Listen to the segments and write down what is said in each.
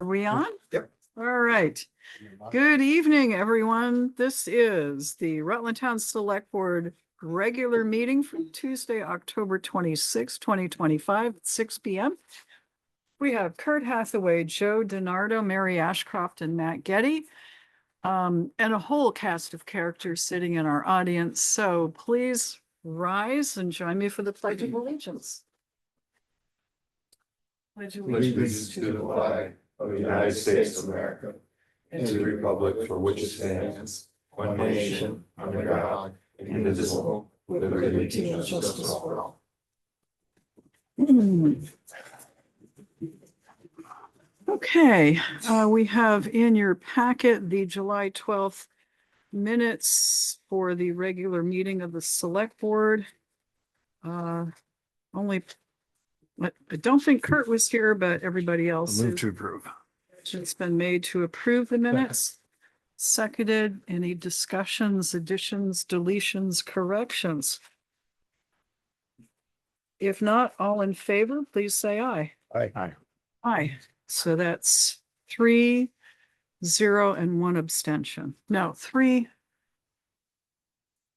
Are we on? Yep. All right. Good evening, everyone. This is the Rutland Town Select Board regular meeting from Tuesday, October 26, 2025 at 6 p.m. We have Kurt Hathaway, Joe Denardo, Mary Ashcroft, and Matt Getty, and a whole cast of characters sitting in our audience. So please rise and join me for the Pledge of Allegiance. Pledge Allegiance to the flag of the United States of America and to the republic for which it stands, one nation, under God, indivisible, with liberty and justice for all. Okay, we have in your packet the July 12th minutes for the regular meeting of the Select Board. I don't think Kurt was here, but everybody else. Move to approve. It's been made to approve the minutes. Seconded. Any discussions, additions, deletions, corrections? If not, all in favor, please say aye. Aye. Aye. So that's 3, 0, and 1 abstention. No, 3,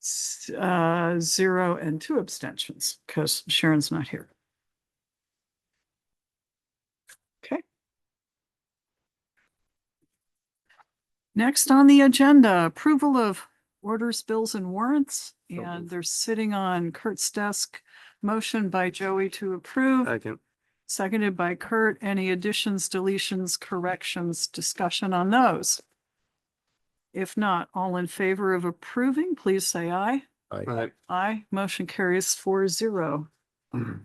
0, and 2 abstentions because Sharon's not here. Okay. Next on the agenda, approval of orders, bills, and warrants. And they're sitting on Kurt's desk. Motion by Joey to approve. Second. Seconded by Kurt. Any additions, deletions, corrections, discussion on those? If not, all in favor of approving, please say aye. Aye. Aye. Motion carries 4-0. Are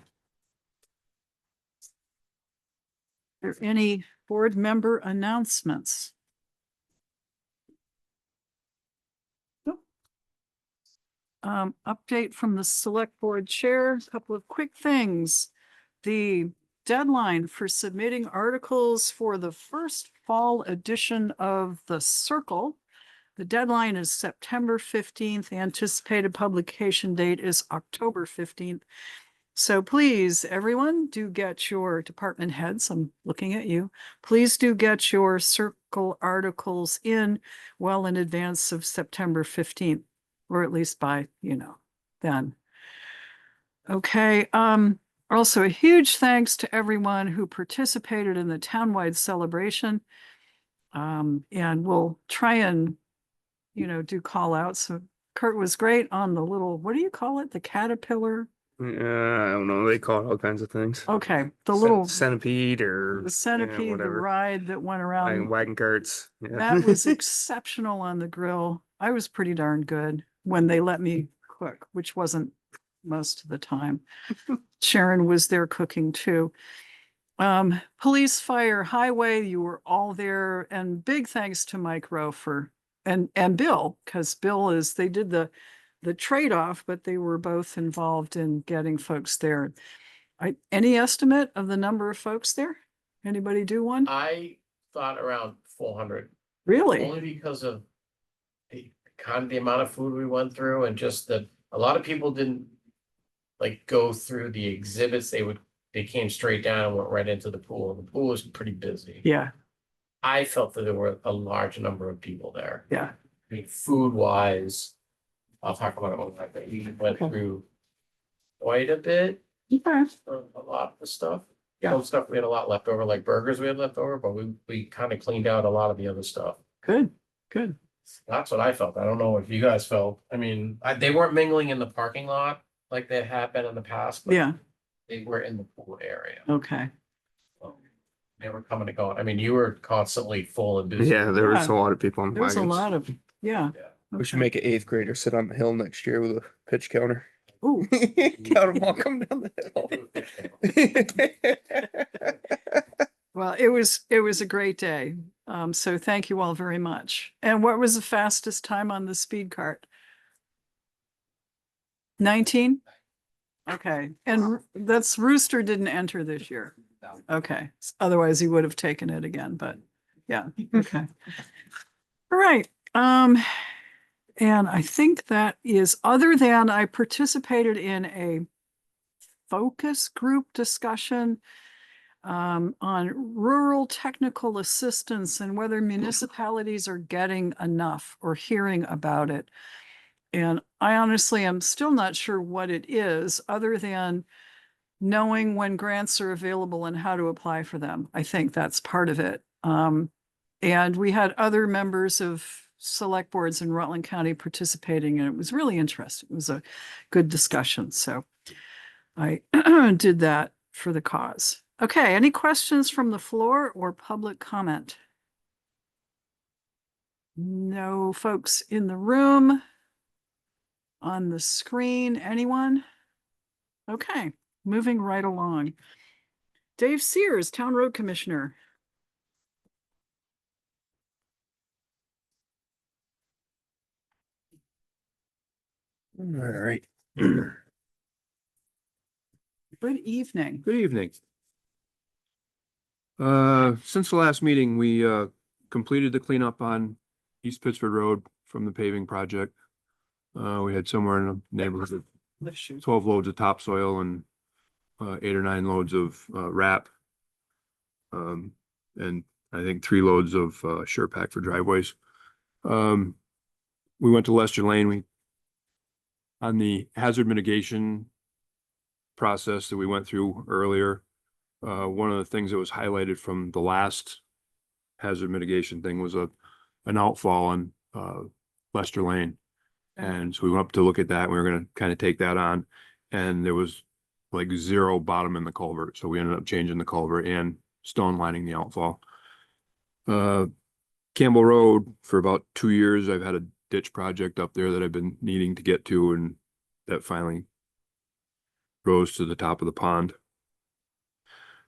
there any board member announcements? Nope. Update from the Select Board Chair. A couple of quick things. The deadline for submitting articles for the first fall edition of the Circle. The deadline is September 15th. The anticipated publication date is October 15th. So please, everyone, do get your department heads. I'm looking at you. Please do get your Circle articles in well in advance of September 15th, or at least by, then. Okay. Also, a huge thanks to everyone who participated in the townwide celebration. And we'll try and, do call outs. So Kurt was great on the little, what do you call it? The caterpillar? I don't know. They call it all kinds of things. Okay. The little centipede or the centipede, the whatever. ride that went around. Wagon carts. Yeah. That was exceptional on the grill. I was pretty darn good when they let me cook, which wasn't most of the time. Sharon was there cooking too. Police, fire, highway, you were all there. And big thanks to Mike Rowe and Bill, because Bill they did the trade-off, but they were both involved in getting folks there. Any estimate of the number of folks there? Anybody do one? I thought around 400. Really? Only because of the amount of food we went through, and just that a lot of people didn't go through the exhibits. They came straight down and went right into the pool. The pool was pretty busy. Yeah. I felt that there were a large number of people there. Yeah. I mean, food wise, I'll talk about it one time, but we went through quite a bit. Okay. A lot of the stuff. Yeah. Some stuff we had a lot left over, like burgers we had left over, but we kind of cleaned out a lot of the other stuff. Good. That's what I felt. I don't know if you guys felt. I mean, they weren't mingling in the parking lot like they had been in the past. But Yeah. they were in the pool area. Okay. They were coming and going. I mean, you were constantly full and busy. Yeah, there was Yeah. a lot of people on the There was a wagons. lot of, yeah. We should make an 8th grader sit on the hill next year with a pitch counter. Ooh. Count them all come down the hill. Well, it was a great day. So thank you all very much. And what was the fastest time on the speed cart? 19? Okay. And that's Rooster didn't enter this year. Okay. Otherwise he would have taken it again, but yeah. Okay. All right. And I think that is, other than I participated in a focus group discussion on rural technical assistance and whether municipalities are getting enough or hearing about it. And I honestly am still not sure what it is, other than knowing when grants are available and how to apply for them. I think that's part of it. And we had other members of select boards in Rutland County participating, and it was really interesting. It was a good discussion. So I did that for the cause. Okay, any questions from the floor or public comment? No folks in the room. On the screen, anyone? Okay, moving right along. Dave Sears, Town Road Commissioner. All right. Good evening. Good evening. Since the last meeting, we completed the cleanup on East Pittsford Road from the paving project. We had somewhere in the neighborhood of 12 loads of topsoil and 8 or 9 loads of wrap. And I think 3 loads of sure pack for driveways. We went to Lester Lane. On the hazard mitigation process that we went through earlier, one of the things that was highlighted from the last hazard mitigation thing was an outfall on Lester Lane. And so we went up to look at that. We were going to kind of take that on, and there was like 0 bottom in the culvert. So we ended up changing the culvert and stone lining the outfall. Campbell Road, for about 2 years, I've had a ditch project up there that I've been needing to get to, and that finally rose to the top of the pond.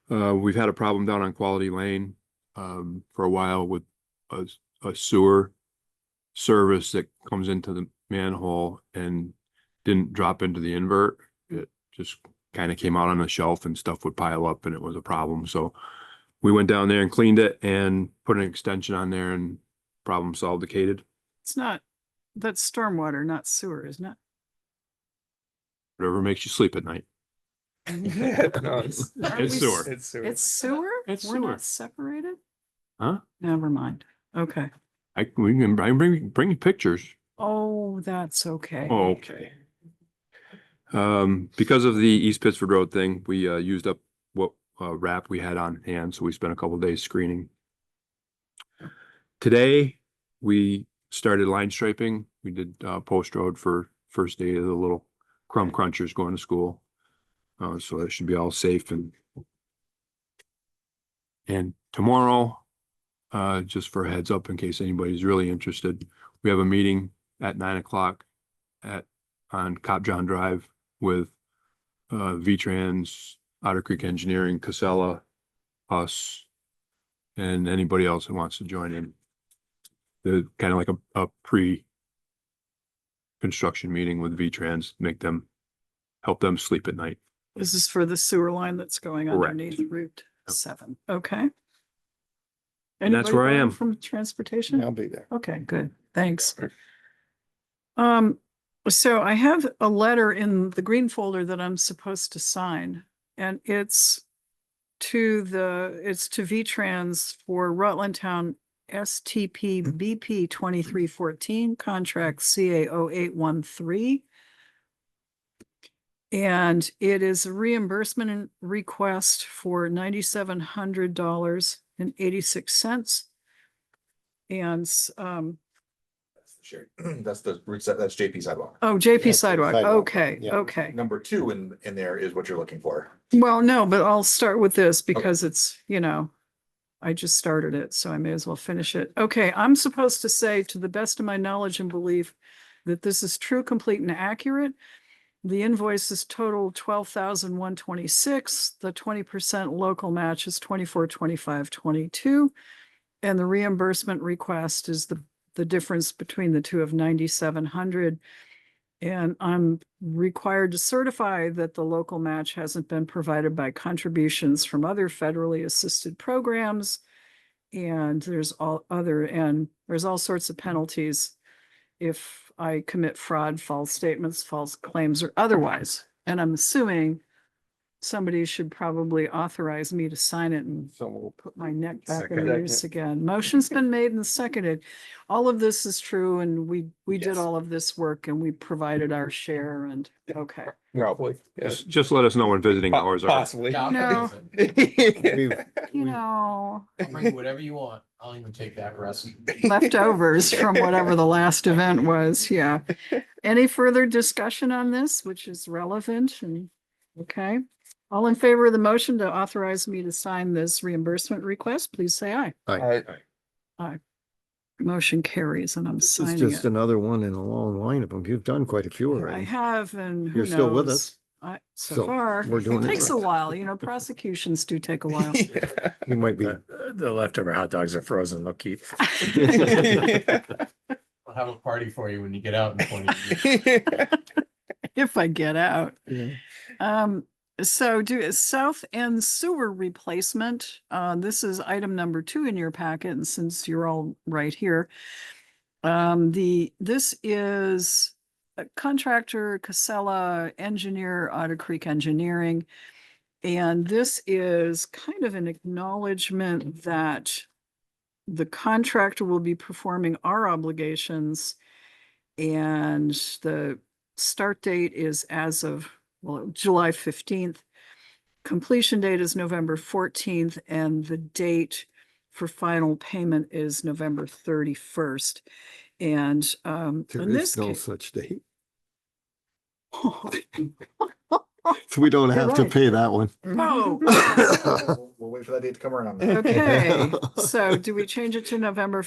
We've had a problem down on Quality Lane for a while with a sewer service that comes into the manhole and didn't drop into the invert. It just kind of came out on the shelf and stuff would pile up, and it was a problem. So we went down there and cleaned it and put an extension on there, and problem solved. It's not, that's stormwater, not sewer, isn't it? Whatever makes you sleep at night. No, it's sewer. It's sewer? It's We're sewer. not separated? Huh? Never mind. Okay. I can bring you pictures. Oh, that's okay. Okay. Because of the East Pittsford Road thing, we used up what wrap we had on hand, so we spent a couple of days screening. Today, we started line striping. We did Post Road for first day of the little crumb crunchers going to school. So that should be all safe. And tomorrow, just for a heads up in case anybody's really interested, we have a meeting at 9 o'clock on Cop John Drive with V-Trans, Otter Creek Engineering, Casella, us, and anybody else who wants to join in. They're kind of like a pre-construction meeting with V-Trans, help them sleep at night. This is for the sewer line that's going Correct. underneath Route 7. Okay. And that's where I Anybody am. From transportation? I'll be there. Okay, good. Thanks. So I have a letter in the green folder that I'm supposed to sign, and it's to V-Trans for Rutland Town STP BP 2314 contract CA 0813. And it is a reimbursement request for $9,700.86. And That's the route set, that's JP sidewalk. oh, JP That's the sidewalk. sidewalk. Okay, Yeah. okay. Number 2 in there is what you're looking for. Well, no, but I'll start with this because it's, I just started it, so I may as well finish it. Okay, I'm supposed to say, to the best of my knowledge and belief, that this is true, complete, and accurate. The invoice is total $12,126. The 20% local match is $24,2522. And the reimbursement request is the difference between the two of $9,700. And I'm required to certify that the local match hasn't been provided by contributions from other federally assisted programs. And there's all sorts of penalties if I commit fraud, false statements, false claims, or otherwise. And I'm assuming somebody should probably authorize me to sign it and So put my neck back in Second. the noose again. Motion's been made and seconded. All of this is true and we did Yes. all of this work and we provided our share and, okay. Probably, just let us know when visiting hours are. Possibly. Yeah, I'll No. visit. You know, I'll bring you whatever you want. I'll even take that rest. leftovers from whatever the last event was, yeah. Any further discussion on this, which is relevant and, okay. All in favor of the motion to authorize me to sign this reimbursement request, please say aye. Aye. Motion carries and I'm This is signing just it. another one in a long line of them. You've done quite a few I already. have, and who You're still with knows? us. So So, far, we're doing it it takes a right. while, you know, prosecutions do take a while. You might be. The leftover hot dogs are frozen, they'll keep. I'll have a party for you when you get out in 20 years. If I get out. Yeah. So do south end sewer replacement. This is item number 2 in your packet, and since you're all right here. This is a contractor, Casella engineer, Otter Creek Engineering. And this is kind of an acknowledgement that the contractor will be performing our obligations. And the start date is as of, well, July 15th. Completion date is November 14th, and the date for final payment is November 31st. And There in is this no case, such date. So we don't have to right. pay that one. oh, We'll wait for that date to come around. then. okay. So do we change it to November?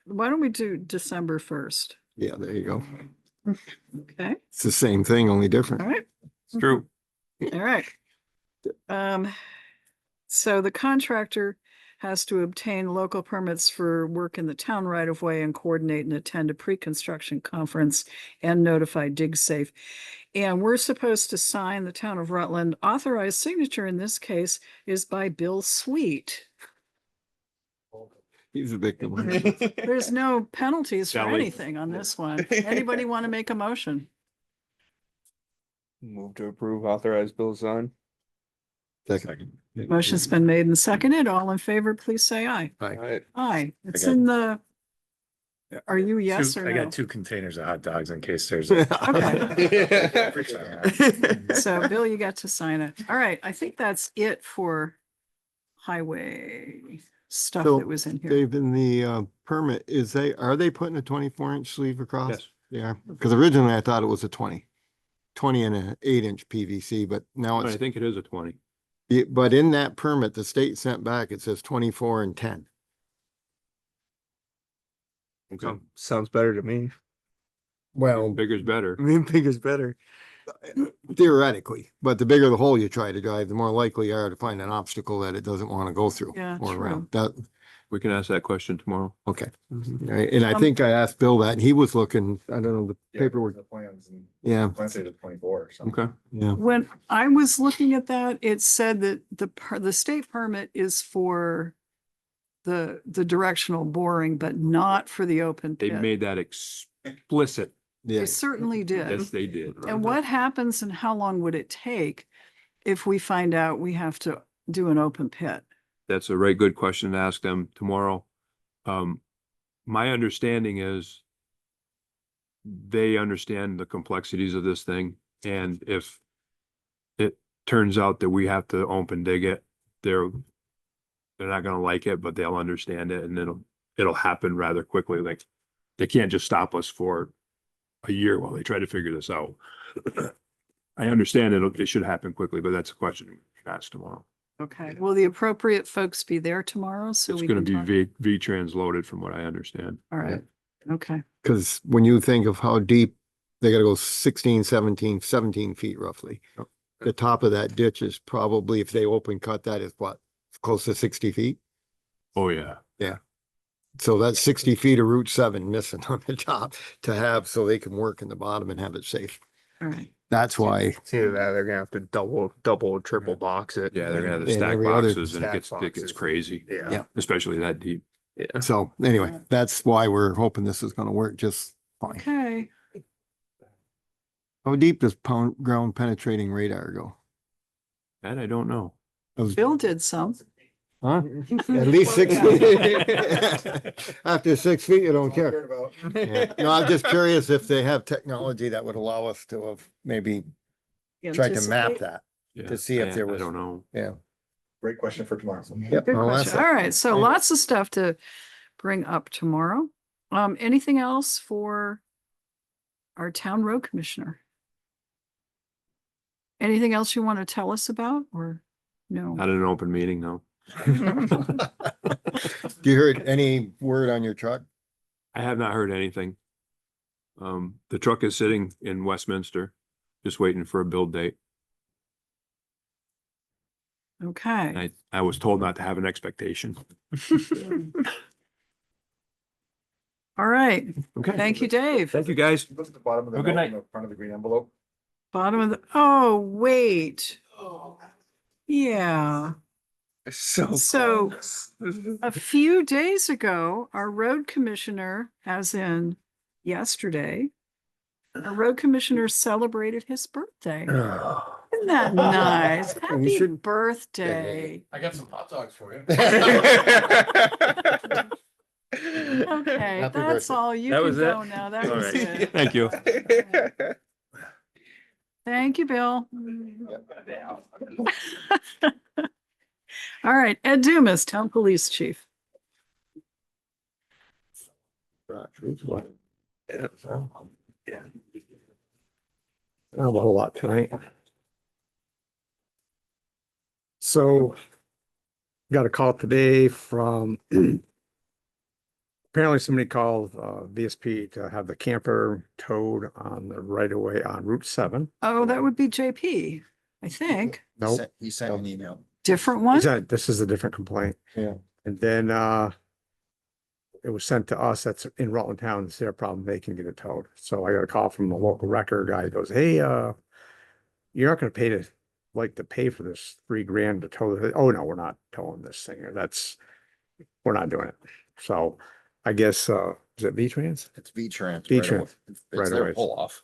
Why don't we do December 1st? Yeah, there you go. Okay, It's the same thing, only all different. right. It's true. All right. So the contractor has to obtain local permits for work in the town right of way and coordinate and attend a pre-construction conference and notify DigSafe. And we're supposed to sign the town of Rutland. Authorized signature in this case is by Bill Sweet. He's a victim. There's no penalties for Shall we? anything on this one. Anybody want to make a motion? Move to approve authorized bill sign. Second. Motion's been made and seconded. All in favor, please say aye. Alright. Aye. It's got- in the. Are you yes or I no? got 2 containers of hot dogs in case there's a. So Bill, you got to sign it. All right, I think that's it for highway stuff So, that was in here. Dave, in the permit, are they putting a 24-inch sleeve across? Yes. Yeah, because originally I thought it was a 20 and an 8-inch PVC, but now I it's, think it is a 20. but in that permit, the state sent back, it says 24 and 10. Okay. Sounds better to me. Well, Bigger's better. I mean, bigger's better. theoretically, but the bigger the hole you try to drive, the more likely you are to find an obstacle that it doesn't want to go through. Yeah, Or true. around. That, We can ask that question tomorrow. okay. Right, and I think I asked Bill that, and he was looking, I don't know, the Yeah, paperwork, The plans and yeah, plans say the 24 or something. Okay. yeah. When I was looking at that, it said that the state permit is for the directional boring, but not for the open They pit. made that explicit. Yeah, They certainly did. Yes, they did. And what happens and how long would it take if we find out we have to do an open pit? That's a right good question to ask them tomorrow. My understanding is they understand the complexities of this thing, and if it turns out that we have to open dig it, they're not gonna like it, but they'll understand it, and it'll happen rather quickly. Like, they can't just stop us for a year while they try to figure this out. I understand it should happen quickly, but that's a question we can ask tomorrow. Okay, will the appropriate folks be there tomorrow? So It's we gonna can be talk? V-Trans loaded from what I understand. All right, okay, because when you think of how deep, they gotta go 16, 17 feet roughly. Yep. The top of that ditch is probably, if they open cut that, is what, close to 60 feet? Oh, yeah. So that's 60 feet of Route 7 missing on the top to have, so they can work in the bottom and have it safe. all right. That's why, It's either that, they're gonna have to double, triple box it. Yeah, they're gonna have the And stack every other boxes and it stack gets boxes. crazy, Yeah. Yeah. especially that deep. Yeah. so anyway, that's why we're hoping this is gonna work just fine. Okay, How deep does ground penetrating radar go? That I don't know. Bill did some. Huh? At least 6 feet. After 6 feet, you don't care. Yeah. No, I'm just curious if they have technology that would allow us to have maybe tried to map Anticipate. that. Yeah, To see if there I was- don't know. Yeah. Great question for tomorrow. Yep. Good I'll ask question. that. All right, so lots of stuff to bring up tomorrow. Anything else for our town road commissioner? Anything else you want to tell us about or no? Not an open meeting, no. Do you heard any word on your truck? I have not heard anything. The truck is sitting in Westminster, just waiting for a build date. Okay. I was told not to have an expectation. All right. Okay. Thank you, Dave. Thank you, guys. Look at the bottom of the Have a good note night. in the front of the green envelope. Bottom of the, oh, wait. Yeah. So a few days ago, our road commissioner, as in yesterday, our road commissioner celebrated his birthday. Isn't that nice? Happy should- birthday. I got some hot dogs for you. Okay, Happy that's birthday. all. You That can was it? go now. That All was right. it. Thank you. Thank you, Bill. All right, Ed Dumas, Town Police Chief. Yeah. Not a whole lot tonight. So got a call today from apparently somebody called VSP to have the camper towed on the right of way on Route 7. Oh, that would be JP, I think. Nope. He sent an email. Different one? This is a different complaint. Yeah. And then it was sent to us. That's in Rutland Town. It's their problem. They can get it towed. So I got a call from the local record guy. He goes, hey, you're not gonna pay to pay for this $3,000 to tow it. Oh, no, we're not towing this thing. We're not doing it. So I guess is it V-Trans? It's V-Trans. V-Trans, It's right their away. pull off.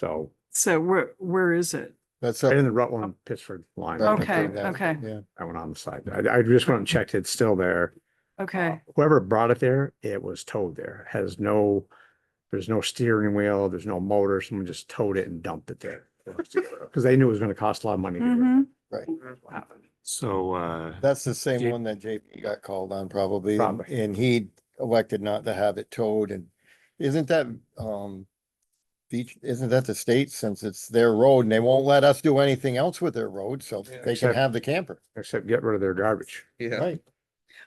So So where is it? That's right up. in the Rutland Pittsford line. Okay, Yeah. okay, Yeah. I went on the side. I just went and checked. It's still there. okay. Whoever brought it there, it was towed there. There's no steering wheel, there's no motor. Someone just towed it and dumped it there. Because they knew it was gonna cost a lot of money. to do it. Mhm. Right. What happened. So, That's the same Jay- one that JP got called on probably, and- Probably. and he elected not to have it towed, and isn't that, isn't that the state, since it's their road, and they won't let us do anything else with their road, so they can Except- have the camper. Except get rid of their garbage. Right.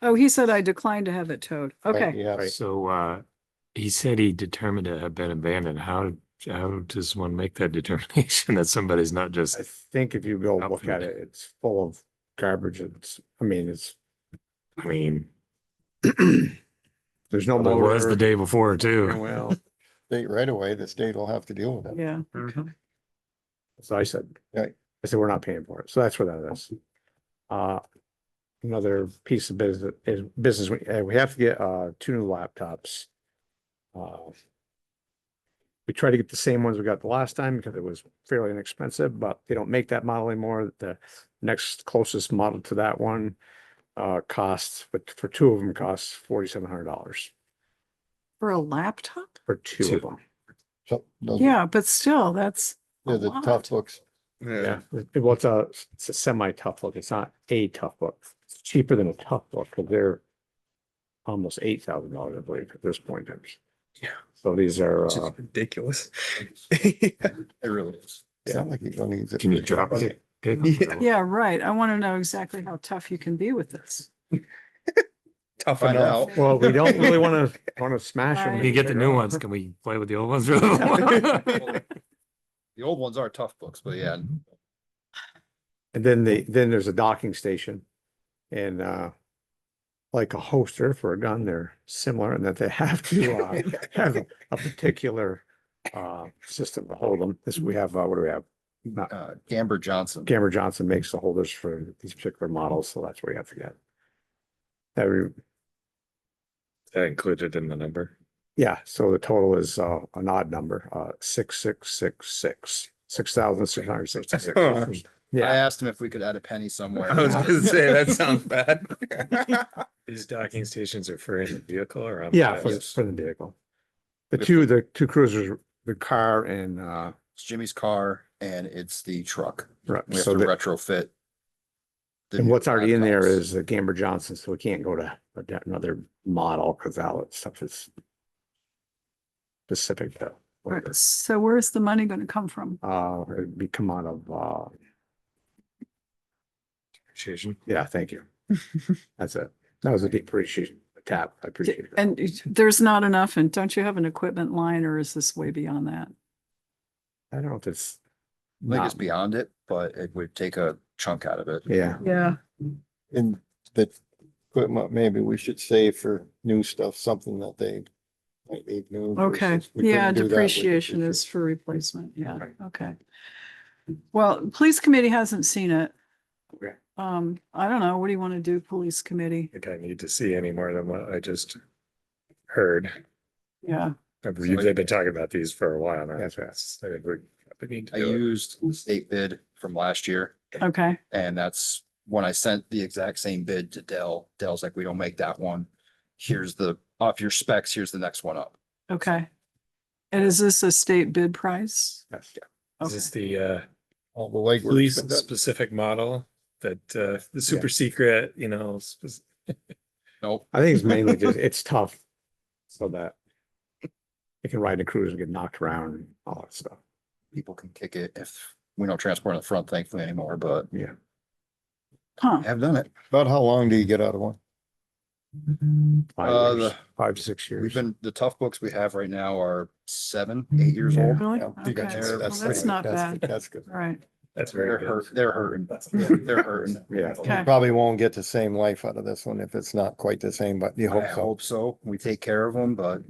Oh, he said I declined to have it towed. Right, Okay. Yeah. Right. so, he said he determined to have been abandoned. How does one make that determination that somebody's not just? I think if you go Out look from at the- it, it's full of garbage. I mean, there's no it was the motor. day before too. Well, State right away, the state will have to deal with it. Yeah. so I said, Right. we're not paying for it. So that's where that is. Another piece of business, we have to get, 2 new laptops. We tried to get the same ones we got the last time because it was fairly inexpensive, but they don't make that model anymore. The next closest model to that one, costs, but for 2 of them costs $4,700 For a laptop? for 2 of them. So those, Yeah, but still, that's a they're the lot. tough books. Yeah, it's a semi-tough book. It's not a tough book. It's cheaper than a tough book because they're almost $8,000, I believe, at this point. Yeah. So these are, Ridiculous. It really is. It's not like you're gonna use it. Can you drop it? Yeah. Yeah, right. I want to know exactly how tough you can be with this. Tough Find enough. out. well, we don't really want to smash them. Right. When you get the new ones, can we play with the old ones? The old ones are tough books, but yeah. And then there's a docking station and, like a holster for a gun, they're similar in that they have to, have a particular, system to hold them. This, we have, what do we have? Gamber Johnson. Gamber Johnson makes the holders for these particular models, so that's what we have to get. That we, That included in the number. yeah, so the total is an odd number, 6,666, 6,666. Yeah. asked him if we could add a penny somewhere. I was gonna say, that sounds bad. These docking stations are for in the vehicle or? on the Yeah, house? for the vehicle. If- The two cruisers, the car and, It's Jimmy's car and it's the truck. right, We have so to that, retrofit. the and new what's already in there laptops. is the Gamber Johnson, so we can't go to another model because all that stuff is specific to. All right, so where's the money gonna come from? It'd be come out of, Appreciation. yeah, thank you. That's it. That was a deep appreciation, tap. I appreciate it. And there's not enough, and don't you have an equipment line, or is this way beyond that? I don't know if it's. I think it's not- beyond it, but it would take a chunk out of it. Yeah, Yeah. And the equipment, maybe we should save for new stuff, something that they might need new. Okay, versus we yeah, couldn't do that with depreciation the- is for replacement, yeah, Right. okay. Well, police committee hasn't seen it. Okay. I don't know, what do you want to do, police committee? I think I need to see any more than what I just heard. Yeah, I believe they've been talking about these for a while now. That's right. I think we need to I do it. used the state bid from last year okay, and that's when I sent the exact same bid to Dell. Dell's like, we don't make that one. Here's the, off your specs, here's the next one up. okay. And is this a state bid price? yes. Is Okay, this the All the legwork's police been done. specific model that the super secret, you know, Nope. I think it's mainly just, it's tough. So that. It can ride a cruiser and get knocked around and all that stuff. People can kick it if we don't transport in the front thankfully anymore, but Yeah. huh, I have done it. About how long do you get out of one? 5 years, the- 5 to 6 years. We've been, the tough books we have right now are 7, 8 years Yeah. old. really? Yeah, Okay, that's- well, that's that's good. not That's- bad, That's good. all right, that's They're very good. hurt, they're hurting. They're hurting. Yeah. okay. Probably won't get the same life out of this one if it's not quite the same, but you I hope so. hope so. We take care of them, but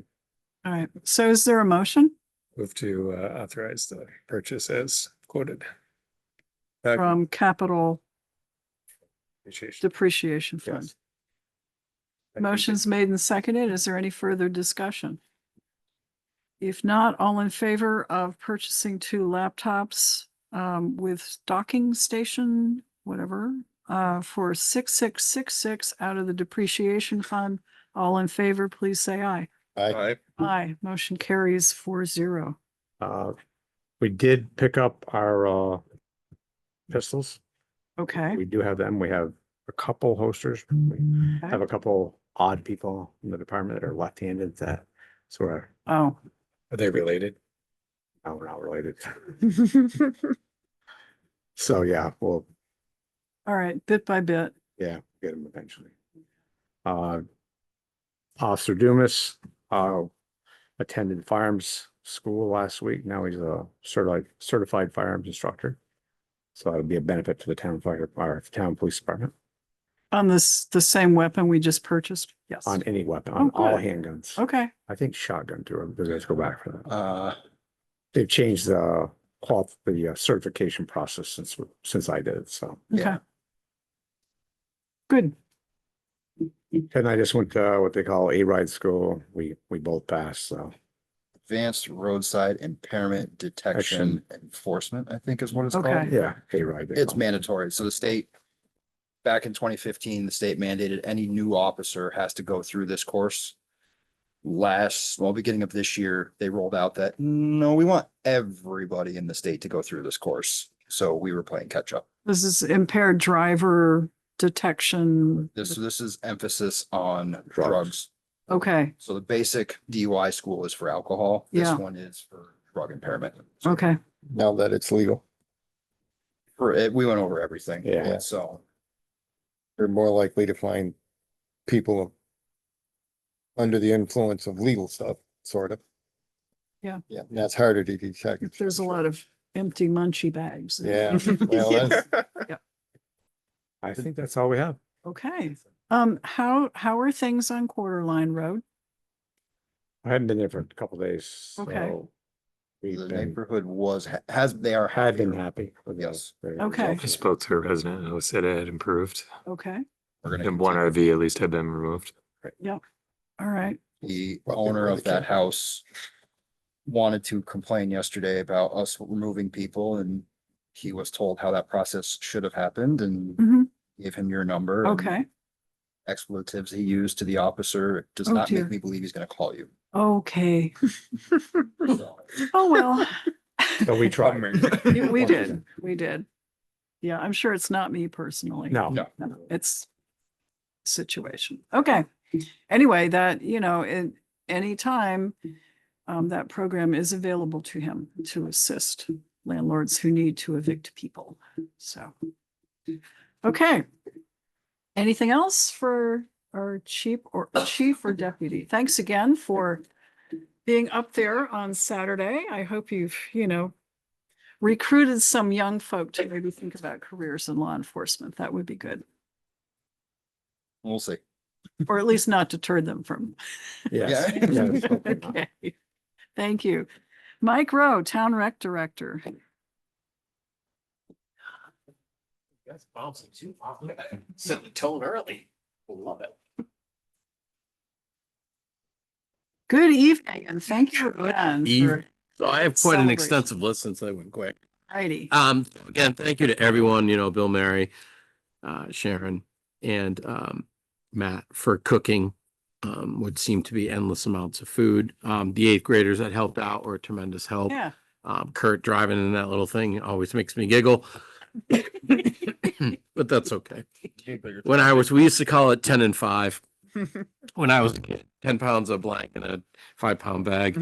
All right, so is there a motion Move to authorize the purchase as quoted. from capital Appreciation. depreciation fund? Yes. Motion's made and seconded. Is there any further discussion? If not, all in favor of purchasing 2 laptops with docking station, whatever, for 6666 out of the depreciation fund, all in favor, please say aye. I, Aye, motion carries 4-0. We did pick up our pistols. Okay, We do have them. We have a couple holsters. We have a couple odd people in the department that are left-handed that, so we're, oh. Are they related? no, we're not related. So, yeah, we'll, All right, bit by bit. yeah, get them eventually. Officer Dumas, attended firearms school last week. Now he's a certified firearms instructor. So that'll be a benefit to the town fire, our town police department On this, the same weapon we just purchased? Yes. on any weapon, on Oh, all good. handguns. Okay, I think shotgun too. Let's go back for that. They've changed the certification process since I did it, so. okay. Yeah. Good. And I just went to what they call A-ride school. We both passed, so. advanced roadside impairment detection enforcement, I think is what it's Okay. called. Yeah, A-ride. they It's call it. mandatory. So the state, back in 2015, the state mandated any new officer has to go through this course. Beginning of this year, they rolled out that, no, we want everybody in the state to go through this course. So we were playing catch up. This is impaired driver detection. This is emphasis on Drugs. drugs. Okay, So the basic DUI school is for alcohol. This Yeah. one is for drug impairment. okay, now that it's legal, For it, we went over everything. Yeah. So you're more likely to find people under the influence of legal stuff, sort of. Yeah. Yeah, and that's harder to detect. if there's a lot of empty munchie bags. Yeah, well, that's, I think that's all we have. Okay, how are things on Quarterline Road? I hadn't been there for a couple days, Okay. so. We've the been, neighborhood they are. had been happier. happy. with the- Yes. the Okay. results. I spoke to a resident who said it had improved. Okay, We're gonna And one continue. RV at least had been removed. all right, The Probably owner where of they that came from. house wanted to complain yesterday about us removing people and he was told how that process should have happened and Mhm. gave him your number. and Okay, Expletives he used to the officer does Oh, not dear. make me believe he's gonna call you. okay. So, Oh, well. So we tried. We did, we did. Yeah, I'm sure it's not me personally. No. No. No, it's situation. Okay. Anyway, that, at any time, that program is available to him to assist landlords who need to evict people. So, okay. Anything else for our chief or deputy? Thanks again for being up there on Saturday. I hope you've, recruited some young folk to maybe think about careers in law enforcement. That would be good. we'll see. Or at least not deter them from. Yes. Yeah. Yes. Okay. Thank you. Mike Rowe, Town Rec Director. That's bouncing too. Set the tone early. Love it. Good evening and thank you again for So I have quite an Celebration. extensive list since I went quick. righty. Again, thank you to everyone, Bill, Mary, Sharon, and Matt for cooking what seemed to be endless amounts of food. The eighth graders that helped out were a tremendous help. Yeah. Kurt driving in that little thing always makes me giggle. But that's okay. We used to call it 10 and 5. When I was a kid, 10 pounds of blank in a 5-pound bag.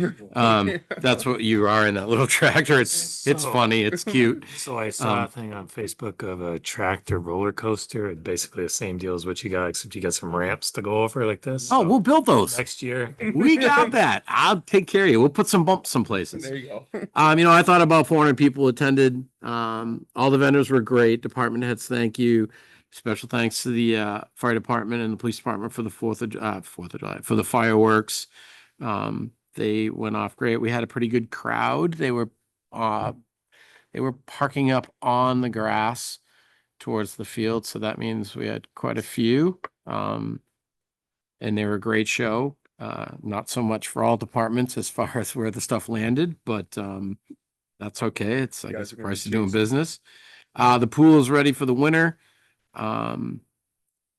That's what you are in that little tractor. It's funny. It's cute. So I saw Um, a thing on Facebook of a tractor roller coaster. It's basically the same deal as what you got, except you got some ramps to go over like this. Oh, So we'll build those. next year. We got that. I'll take care of you. We'll put some bumps some places. There you go. I thought about 400 people attended. All the vendors were great. Department heads, thank you. Special thanks to the fire department and the police department for the 4th of July, for the fireworks. They went off great. We had a pretty good crowd. They were parking up on the grass towards the field, so that means we had quite a few. And they were a great show. Not so much for all departments as far as where the stuff landed, but that's okay. It's, I You guess, guys the are gonna price be of doing chasing. business. The pool is ready for the winter.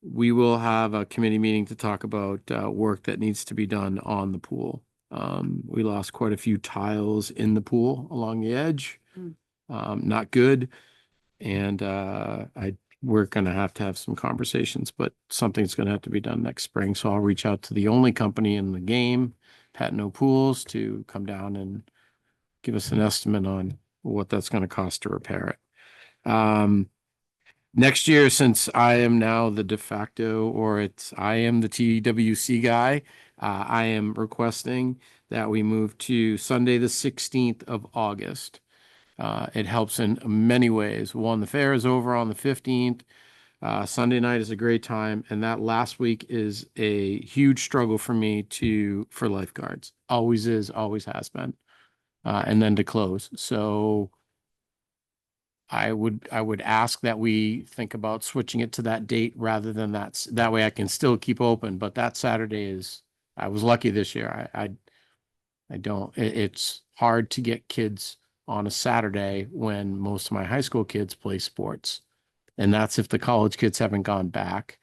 We will have a committee meeting to talk about work that needs to be done on the pool. We lost quite a few tiles in the pool along the edge. Not good. And we're going to have some conversations, but something's going to have to be done next spring. So I'll reach out to the only company in the game, Patno Pools, to come down and give us an estimate on what that's going to cost to repair it. Next year, since I am now the de facto, I am the TWC guy, I am requesting that we move to Sunday, the 16th of August. It helps in many ways. One, the fair is over on the 15th. Sunday night is a great time. And that last week is a huge struggle for me for lifeguards. Always is, always has been. And then to close. So I would ask that we think about switching it to that date rather than that way I can still keep open, but that Saturday I was lucky this year. It's hard to get kids on a Saturday when most of my high school kids play sports. And that's if the college kids haven't gone back.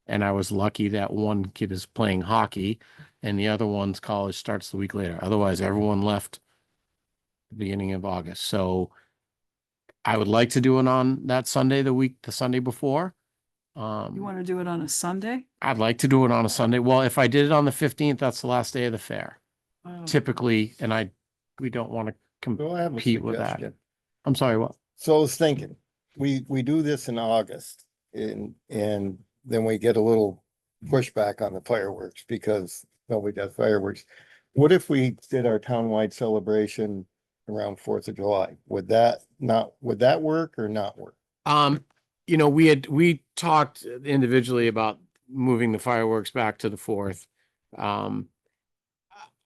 And I was lucky that one kid is playing hockey and the other one's college starts the week later. Otherwise, everyone left the beginning of August. So I would like to do it on that Sunday, the Sunday before. You want to do it on a Sunday? I'd like to do it on a Sunday. Well, if I did it on the 15th, that's the last day of the fair. Oh. Typically, and we don't want to Well, I have a compete with that. suggestion. I'm sorry, what? So I was thinking, we do this in August and then we get a little pushback on the fireworks because nobody does fireworks. What if we did our townwide celebration around 4th of July? Would that work or not work? We talked individually about moving the fireworks back to the 4th.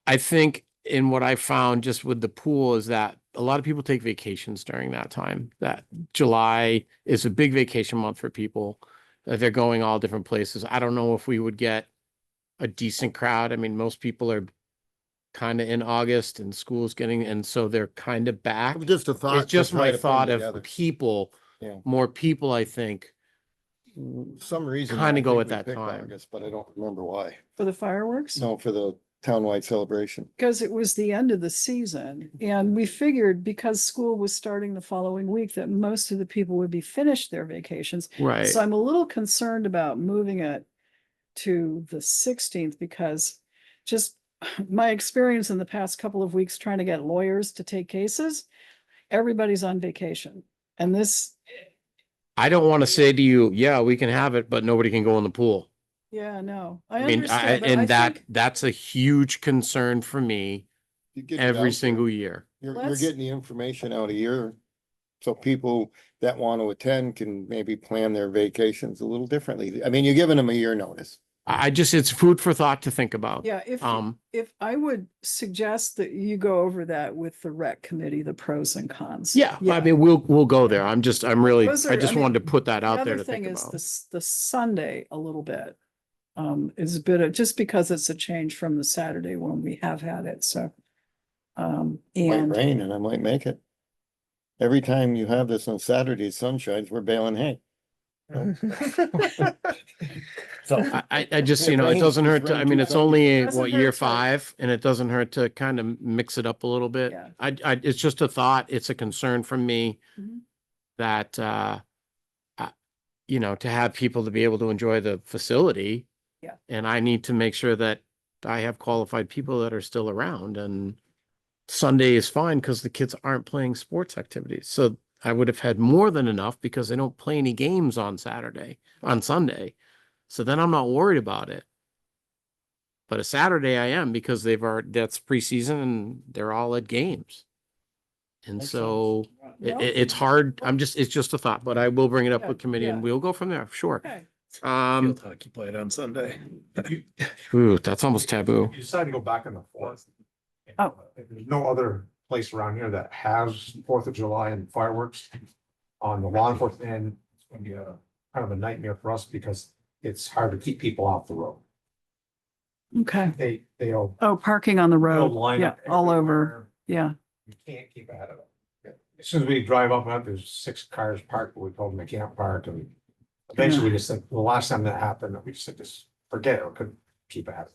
I think in what I found just with the pool is that a lot of people take vacations during that time. That July is a big vacation month for people. They're going all different places. I don't know if we would get a decent crowd. I mean, most people are kind of in August and school's getting, and so they're kind of back. Just a thought. It's just to try my to put thought them of together. people, Yeah. more people, I think. Some reason. Kinda I go think at we that picked time. August, but I don't remember why. For the fireworks? No, for the townwide celebration. Because it was the end of the season and we figured because school was starting the following week that most of the people would be finished their vacations. Right. So I'm a little concerned about moving it to the 16th because just my experience in the past couple of weeks trying to get lawyers to take cases, everybody's on vacation. And this, I don't want to say to you, yeah, we can have it, but nobody can go in the pool. yeah, no, I I mean, understand. but I and think- that's a huge concern for me You get it every out there. single year. You're Let's- getting the information out a year. So people that want to attend can maybe plan their vacations a little differently. I mean, you're giving them a year notice. I just, it's food for thought to think about. Yeah, if Um, I would suggest that you go over that with the rec committee, the pros and cons. yeah, I mean, we'll go there. I'm just, I'm really, Those I are- just I mean, wanted to put that The out there other to think thing is about. the Sunday a little bit. Is a bit of, just because it's a change from the Saturday when we have had it, so. Might And rain and I might make it. Every time you have this on Saturdays, sun shines, we're baling hay. So. I just, It you know, it rains, doesn't it's hurt to, I rained mean, too it's much. only, Doesn't what, hurt year to- 5, and it doesn't hurt to kind of mix it up a little bit. Yeah. It's just a thought. It's a concern from me Mhm. that, you know, to have people to be able to enjoy the facility. Yeah. And I need to make sure that I have qualified people that are still around, and Sunday is fine because the kids aren't playing sports activities. So I would have had more than enough because they don't play any games on Sunday. So then I'm not worried about it. But a Saturday I am, because that's preseason and they're all at games. And Makes so No? it's hard. It's just a thought, but I will bring it up Yeah, with committee and yeah. we'll go from there. Sure. Okay. Field hockey played on Sunday. Ooh, that's almost taboo. You decided to go back on the 4th. Oh. There's no other place around here that has 4th of July and fireworks on the law enforcement end. It's gonna be a kind of a nightmare for us because it's hard to keep people off the road. Okay. They'll Parking on the road. line Yeah, up all over. everywhere. Yeah. You can't keep ahead of them. As soon as we drive up, there's 6 cars parked, but we told them they can't park, and eventually we just think, the last time that happened, we just said, just forget it, we couldn't keep ahead.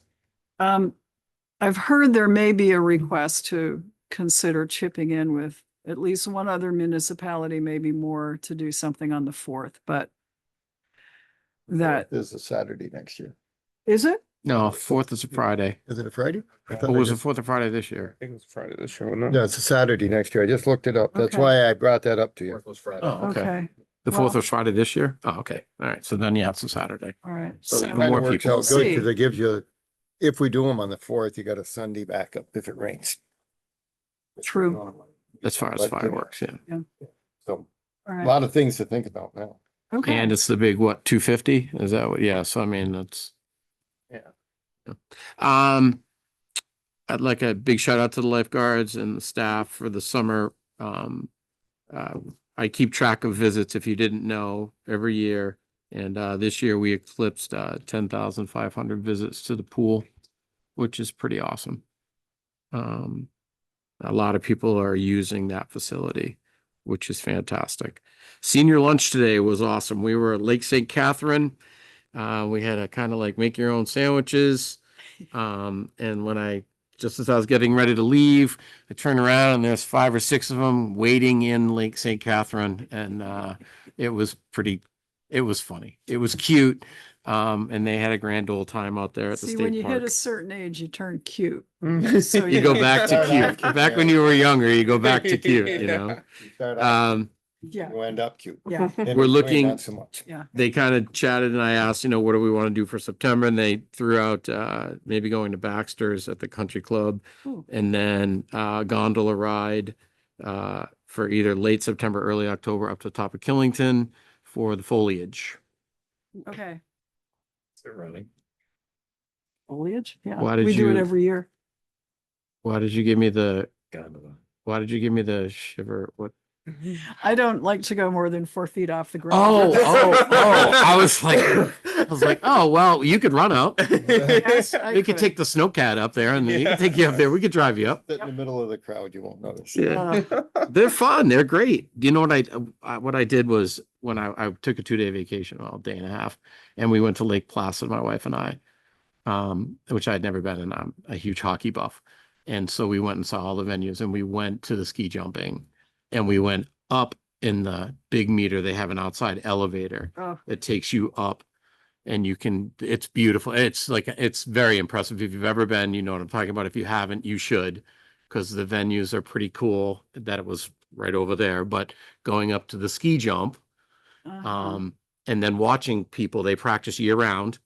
I've heard there may be a request to consider chipping in with at least one other municipality, maybe more, to do something on the 4th, but that, There's a Saturday next year. is it? No, 4th is a Friday. Is it a Friday? I thought Or I was it just- 4th or Friday this year? I think it's Friday this year, wasn't it? Yeah, it's a Saturday next year. I just looked it up. That's Okay. why I brought that up to you. Was Friday. Oh, okay. Okay, The Well- 4th was Friday this year? Oh, okay. All right. So then, yeah, it's a Saturday. all right. So it So- kind more of works people. out good because See. it gives you, if we do them on the 4th, you got a Sunday backup if it rains. True. As far as But, fireworks, yeah. So All a right, lot of things to think about now. okay. And it's the big, what, 250? Is that what? Yeah. So I mean, that's. Yeah. I'd like a big shout out to the lifeguards and the staff for the summer. I keep track of visits, if you didn't know, every year. And this year we eclipsed 10,500 visits to the pool, which is pretty awesome. A lot of people are using that facility, which is fantastic. Senior lunch today was awesome. We were at Lake St. Catherine. We had a kind of like make your own sandwiches. And just as I was getting ready to leave, I turned around and there's 5 or 6 of them waiting in Lake St. Catherine. And it was funny. It was cute. And they had a grand old time out there at the See, when state you hit park. a certain age, you turn cute. You go back to cute. Back when you were younger, you go back to cute, you know? You start out, Yeah, you end up cute. yeah. In We're between, looking- Not so much. They kind of chatted and I asked, what do we want to do for September? And they threw out maybe going to Baxter's at the country club Ooh. and then gondola ride for either late September, early October up to the top of Killington for the foliage. Okay. They're running. Foliage, yeah. Why did We do it you- every year. Why did you give me the Gondola. shiver? What? I don't like to go more than 4 feet off the ground. Oh, I was like, was like, oh, well, you could run out. Yes, I We could could. take the snowcat up there and you can take you up there. We could drive you up. Sit in the middle of the crowd, you won't notice. Yeah. They're fun. They're great. You know what I did was when I took a 2-day vacation, well, a day and a half, and we went to Lake Placid, my wife and I, which I'd never been, and I'm a huge hockey buff. And so we went and saw all the venues, and we went to the ski jumping, and we went up in the big meter. They have an outside elevator Oh. that takes you up, and it's beautiful. It's very impressive. If you've ever been, you know what I'm talking about. If you haven't, you should, because the venues are pretty cool. That it was right over there, but going up to the ski jump, Uh-huh. and then watching people, they practice year round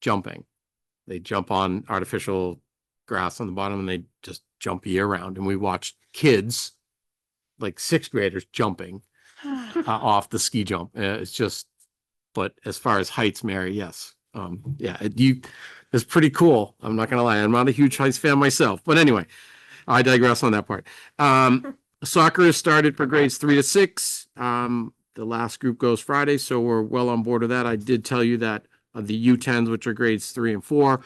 jumping. They jump on artificial grass on the bottom and they just jump year round. And we watched kids, like 6th graders, jumping off the ski jump. It's just, but as far as heights, Mary, yes. Yeah, it's pretty cool. I'm not gonna lie. I'm not a huge heights fan myself, but anyway, I digress on that part. Soccer has started for grades 3 to 6. The last group goes Friday, so we're well on board with that. I did tell you that the U10s, which are grades 3 and 4,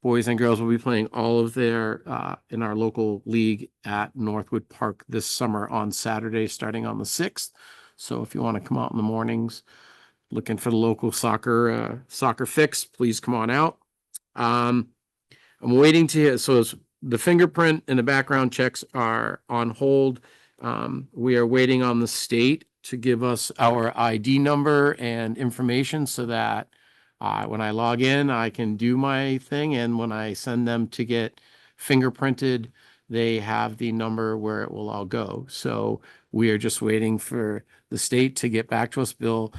boys and girls will be playing all of their in our local league at Northwood Park this summer on Saturday, starting on the 6th. So if you want to come out in the mornings, looking for the local soccer fix, please come on out. I'm waiting to hear. So the fingerprint and the background checks are on hold. We are waiting on the state to give us our ID number and information so that when I log in, I can do my thing. And when I send them to get fingerprinted, they have the number where it will all go. So we are just waiting for the state to get back to us. Bill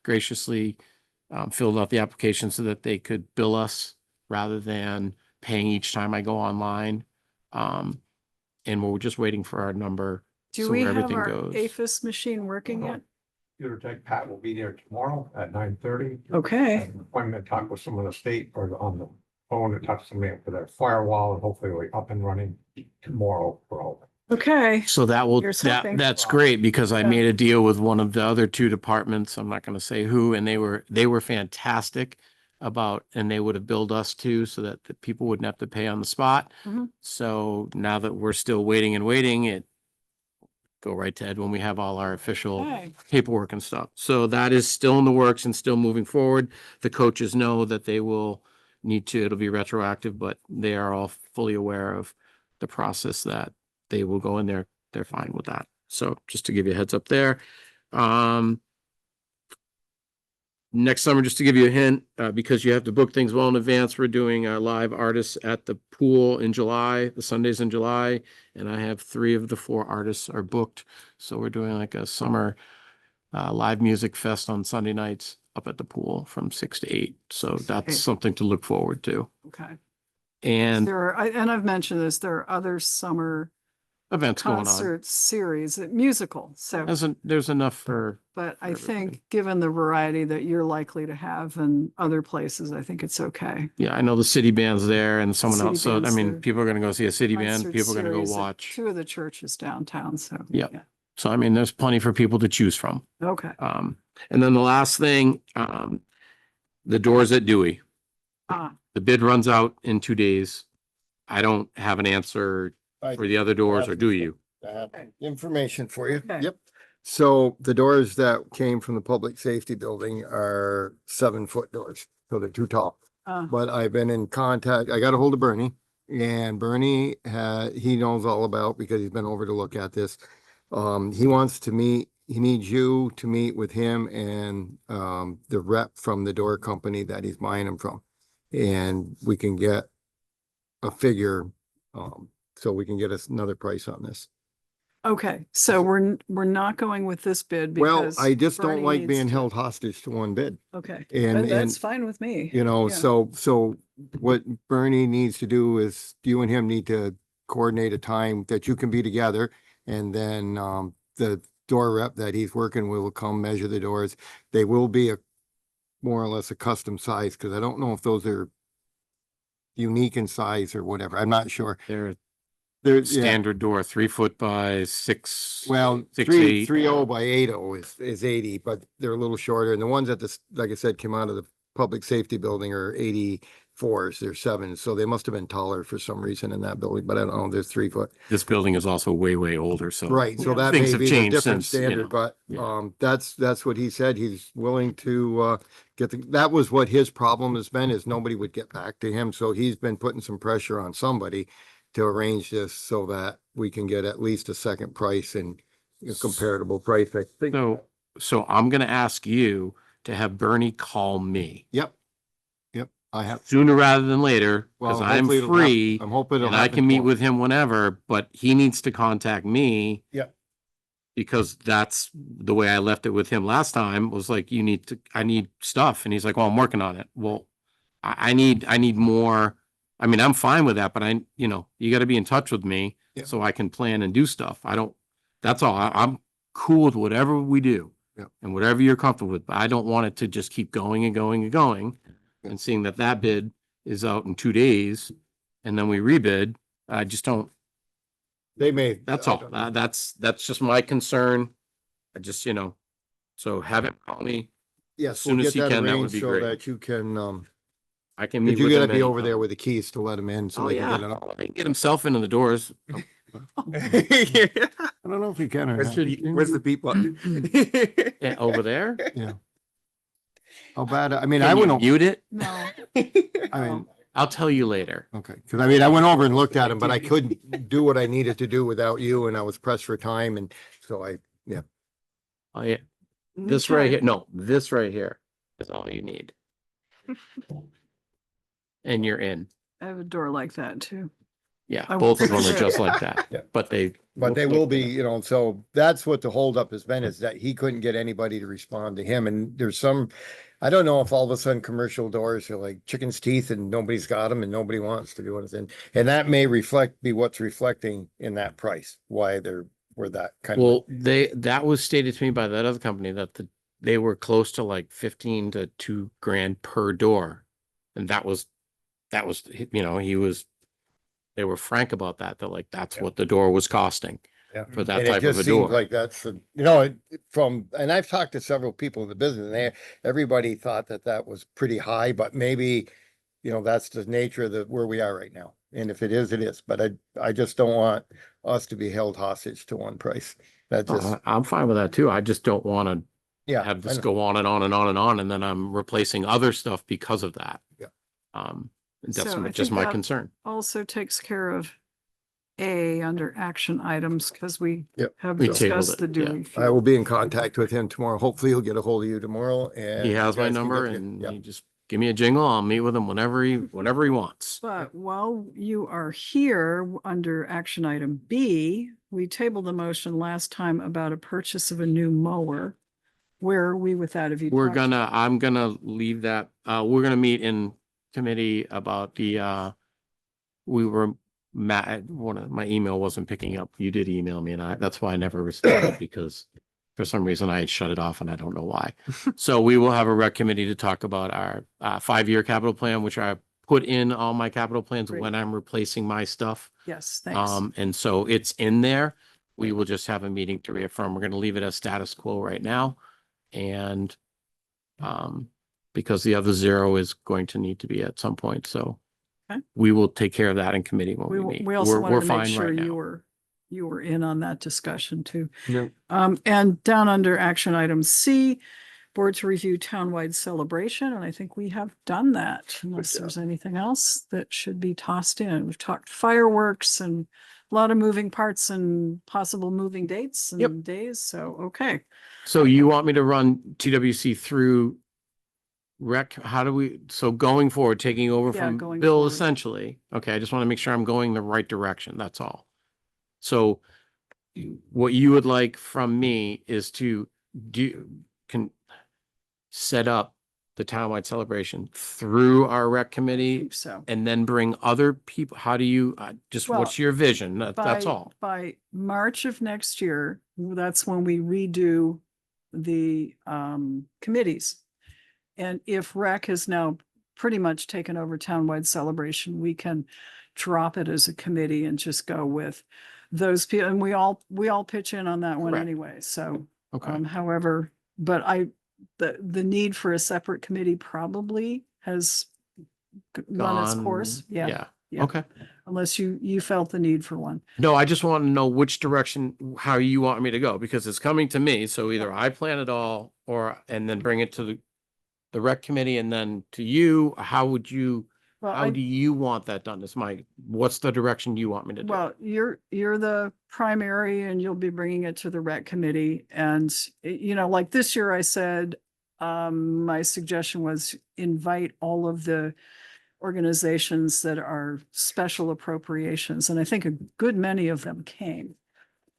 graciously filled out the application so that they could bill us rather than paying each time I go online. And we're just waiting for our number. Do so we have everything our goes. APHIS machine working yet? Computer tech Pat will be there tomorrow at 9:30. Okay. Appointment to talk with some of the state or on the phone to talk to somebody for their firewall and hopefully we'll be up and running tomorrow for all. Okay. So Here's hoping. that's great because I Yeah. made a deal with one of the other 2 departments. I'm not going to say who, and they were fantastic about, and they would have billed us too, so that the people wouldn't have to pay on the spot. Mhm. So now that we're still waiting and waiting, it go right to Ed when we have all our official Okay. paperwork and stuff. So that is still in the works and still moving forward. The coaches know that they will need to, it'll be retroactive, but they are all fully aware of the process that they will go in there. They're fine with that. So just to give you a heads up there. Next summer, just to give you a hint, because you have to book things well in advance, we're doing live artists at the pool in July, the Sundays in July, and I have 3 of the 4 artists are booked. So we're doing like a summer live music fest on Sunday nights up at the pool from 6 to 8. So that's Okay. something to look forward to. Okay. And And I've mentioned this, there are other summer events going on. concert series, musical. So, There's enough for, but I everybody. think given the variety that you're likely to have in other places, I think it's okay. yeah, I know the city band's there and someone City else. So I band's mean, there. people are going to go see a city band. Concert People are going to series go at watch. 2 of the churches downtown. So, Yep. yeah. So I mean, there's plenty for people to choose from. Okay. And then the last thing, the doors at Dewey. Ah, The bid runs out in 2 days. I don't have an answer for the other doors, or do you? I have information for you. Okay. Yep. So the doors that came from the public safety building are 7-foot doors, so they're too tall. But I've been in contact, I got a hold of Bernie, and Bernie he knows all about, because he's been over to look at this. He wants to meet, he needs you to meet with him and the rep from the door company that he's buying them from. And we can get a figure, so we can get us another price on this. okay. So we're not going with this bid Well, because I just don't Bernie like needs being to- held hostage to one bid. Okay. and- That's and, fine with me. You know, Yeah. so what Bernie needs to do is you and him need to coordinate a time that you can be together. And then, the door rep that he's working with will come measure the doors. They will be more or less a custom size, because I don't know if those are unique in size or whatever. I'm not sure. They're There's, yeah, standard door, 3 foot by 6. well, 6'8". 3.0 by 8.0 is 80, but they're a little shorter. And the ones that like I said, came out of the public safety building are 84s, they're 7s, so they must have been taller for some reason in that building, but I don't know, they're 3 foot. This building is also way, way older, so. Right, so Yeah. that Things may have be the changed different since, you standard, know, but, yeah. that's what he said. He's willing to, that was what his problem has been, is nobody would get back to him. So he's been putting some pressure on somebody to arrange this so that we can get at least a second price and a comparable price. I think. So I'm gonna ask you to have Bernie call me Yep, I have. sooner rather than later, because Well, I'm hopefully it'll hap- free I'm hoping it'll and I happen can meet tomorrow. with him whenever, but he needs to contact me. Yep. Because that's the way I left it with him last time, was like, I need stuff. And he's like, well, I'm working on it. Well, I need more. I mean, I'm fine with that, but you gotta be in touch with me Yep. so I can plan and do stuff. That's all. I'm cool with whatever we do. Yep. And whatever you're comfortable with, but I don't want it to just keep going and going and going. And seeing that bid is out in 2 days and then we rebid, I just don't, They may. that's all. That's just my concern. I just, so have him call me. Yes, soon we'll as get he that can, that would arranged be so great. that you can, I can meet did you with him gotta be over there anytime. with the keys to let him in so Oh, they can yeah. get it up? He can get himself into the doors. I don't know if he can or not. Where's the beep button? Yeah, over there. Yeah. How bad, I mean, Can I you went, o- mute it? No. I mean, I'll tell you later. okay, because I mean, I went over and looked at him, but I couldn't do what I needed to do without you, and I was pressed for time, and so Oh, yeah. This right Okay. here. No, this right here is all you need. And you're in. I have a door like that too. Yeah, I both of them will- are just like that. Yeah. But they will be, so that's what the holdup has been, is that he couldn't get anybody to respond to him, and there's some, I don't know if all of a sudden commercial doors are like chicken's teeth and nobody's got them and nobody wants to do anything, and that may be what's reflecting in that price, why we're that kind of. Well, that was stated to me by that other company that they were close to like 15 to $2,000 per door. And that was, they were frank about that. They're like, that's what the door was costing Yeah. for that And it type of just a seems door. like that's the, and I've talked to several people in the business, and everybody thought that was pretty high, but maybe, that's the nature of where we are right now. And if it is, it is, but I just don't want us to be held hostage to one price. That just, I'm fine with that too. I just don't want to yeah. have I this know. go on and on and on and on, and then I'm replacing other stuff because of that. Yeah. That's So I just think my that- concern. Also takes care of A under action items, because we Yep. have We tabled discussed the it, yeah. Dewey. I will be in contact with him tomorrow. Hopefully he'll get a hold of you tomorrow, and. He has you my guys can number get- and yeah. he just give me a jingle. I'll meet with him whenever he wants. But while you are here, under action item B, we tabled the motion last time about a purchase of a new mower. Where are we with that? Have you? talked- I'm gonna leave that, we're gonna meet in committee about my email wasn't picking up. You did email me and that's why I never responded, because for some reason I had shut it off and I don't know why. So we will have a rec committee to talk about our 5-year capital plan, which I put in all my capital plans Great. when I'm replacing my stuff. Yes, thanks. And so it's in there. We will just have a meeting to reaffirm. We're gonna leave it as status quo right now. And because the other 0 is going to need to be at some point, so Okay. we will take care of that in committee when we meet. We also We're wanted to make fine sure right you now. were in on that discussion too. Yeah. And down under action item C, board to review townwide celebration, and I think we have done that, unless there's anything else that should be tossed in. We've talked fireworks and a lot of moving parts and possible moving dates Yep. and days, so, okay. So you want me to run TWC through rec? So going forward, taking over Yeah, from going Bill forward. essentially. Okay, I just want to make sure I'm going the right direction. That's all. So what you would like from me is to set up the townwide celebration through our rec I committee think so. and then bring other people. How do you, Well, what's your vision? That's By- all. By March of next year, that's when we redo the committees. And if rec has now pretty much taken over townwide celebration, we can drop it as a committee and just go with those people. And we all pitch in on that one Correct. anyway, so Okay. however, but I the need for a separate committee probably has run its course. Gone- Yeah. Yeah. Okay. Unless you felt the need for one. No, I just want to know which direction, how you want me to go, because it's coming to me. So either I plan it all or, and then bring it to the rec committee and then to you. How would you, Well, how do you want that done? Is what's the direction you want me to do? Well, you're the primary and you'll be bringing it to the rec committee. And, like this year I said, my suggestion was invite all of the organizations that are special appropriations. And I think a good many of them came.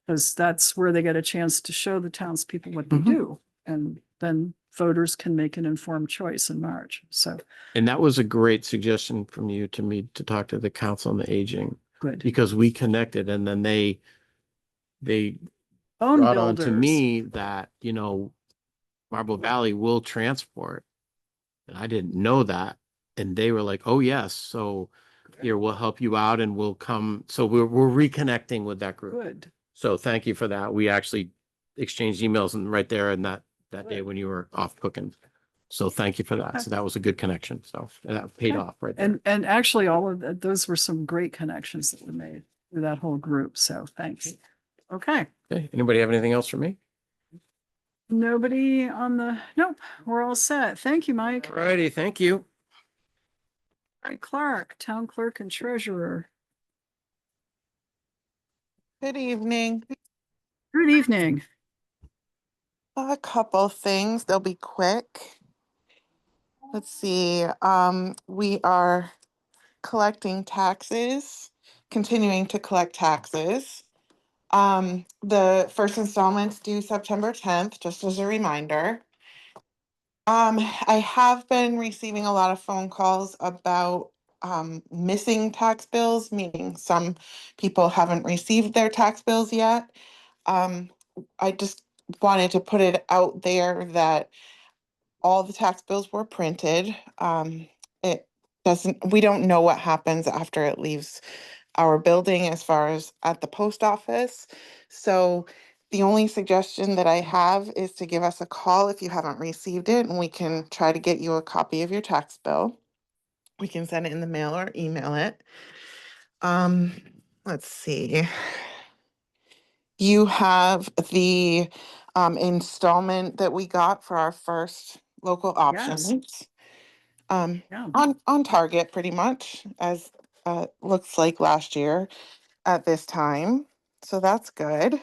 Because that's where they get a chance to show the townspeople what they Mhm. do. And then voters can make an informed choice in March. So And that was a great suggestion from you to me to talk to the Council on the Aging, good. because we connected and then they Own brought on to builders. me that, Marble Valley will transport. And I didn't know that. And they were like, oh, yes. So here, we'll help you out and we'll come. So we're reconnecting with that group. Good. So thank you for that. We actually exchanged emails and right there and that day Good. when you were off cooking. So thank you for that. Okay. So that was a good connection. So that paid Okay. off right there. And actually all of that, those were some great connections that were made through that whole group. So thanks. Okay. Okay. Anybody have anything else for me? Nobody on nope, we're all set. Thank you, Mike. All righty. Thank you. All right, Clark, town clerk and treasurer. Good evening. Good evening. A couple things, they'll be quick. Let's see, we are collecting taxes, continuing to collect taxes. The first installment's due September 10th, just as a reminder. I have been receiving a lot of phone calls about missing tax bills, meaning some people haven't received their tax bills yet. I just wanted to put it out there that all the tax bills were printed. We don't know what happens after it leaves our building as far as at the post office. So the only suggestion that I have is to give us a call if you haven't received it, and we can try to get you a copy of your tax bill. We can send it in the mail or email it. Let's see. You have the installment that we got for our first local options. Yeah. On target pretty much, as looks like last year at this time. So that's good.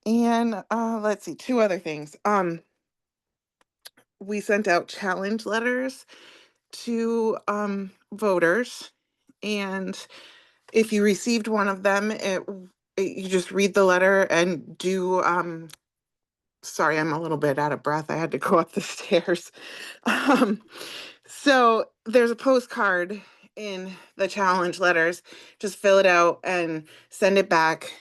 And let's see, two other things. We sent out challenge letters to voters, and if you received one of them, you just read the letter and do sorry, I'm a little bit out of breath. I had to go up the stairs. So there's a postcard in the challenge letters. Just fill it out and send it back.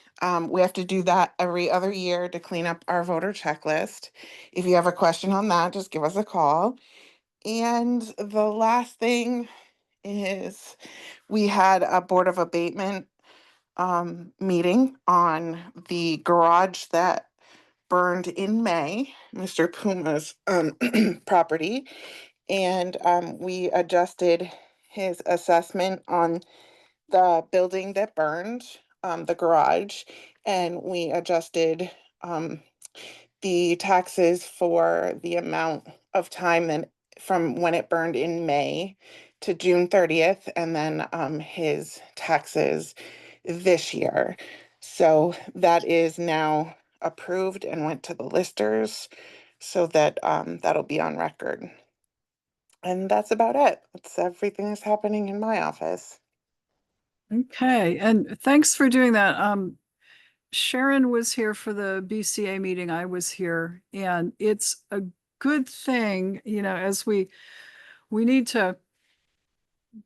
We have to do that every other year to clean up our voter checklist. If you have a question on that, just give us a call. And the last thing is we had a Board of Abatement meeting on the garage that burned in May, Mr. Puma's property. And we adjusted his assessment on the building that burned, the garage, and we adjusted the taxes for the amount of time that from when it burned in May to June 30th, and then his taxes this year. So that is now approved and went to the listers so that that'll be on record. And that's about it. That's everything that's happening in my office. Okay, and thanks for doing that. Sharon was here for the BCA meeting. I was here, and it's a good thing, as we need to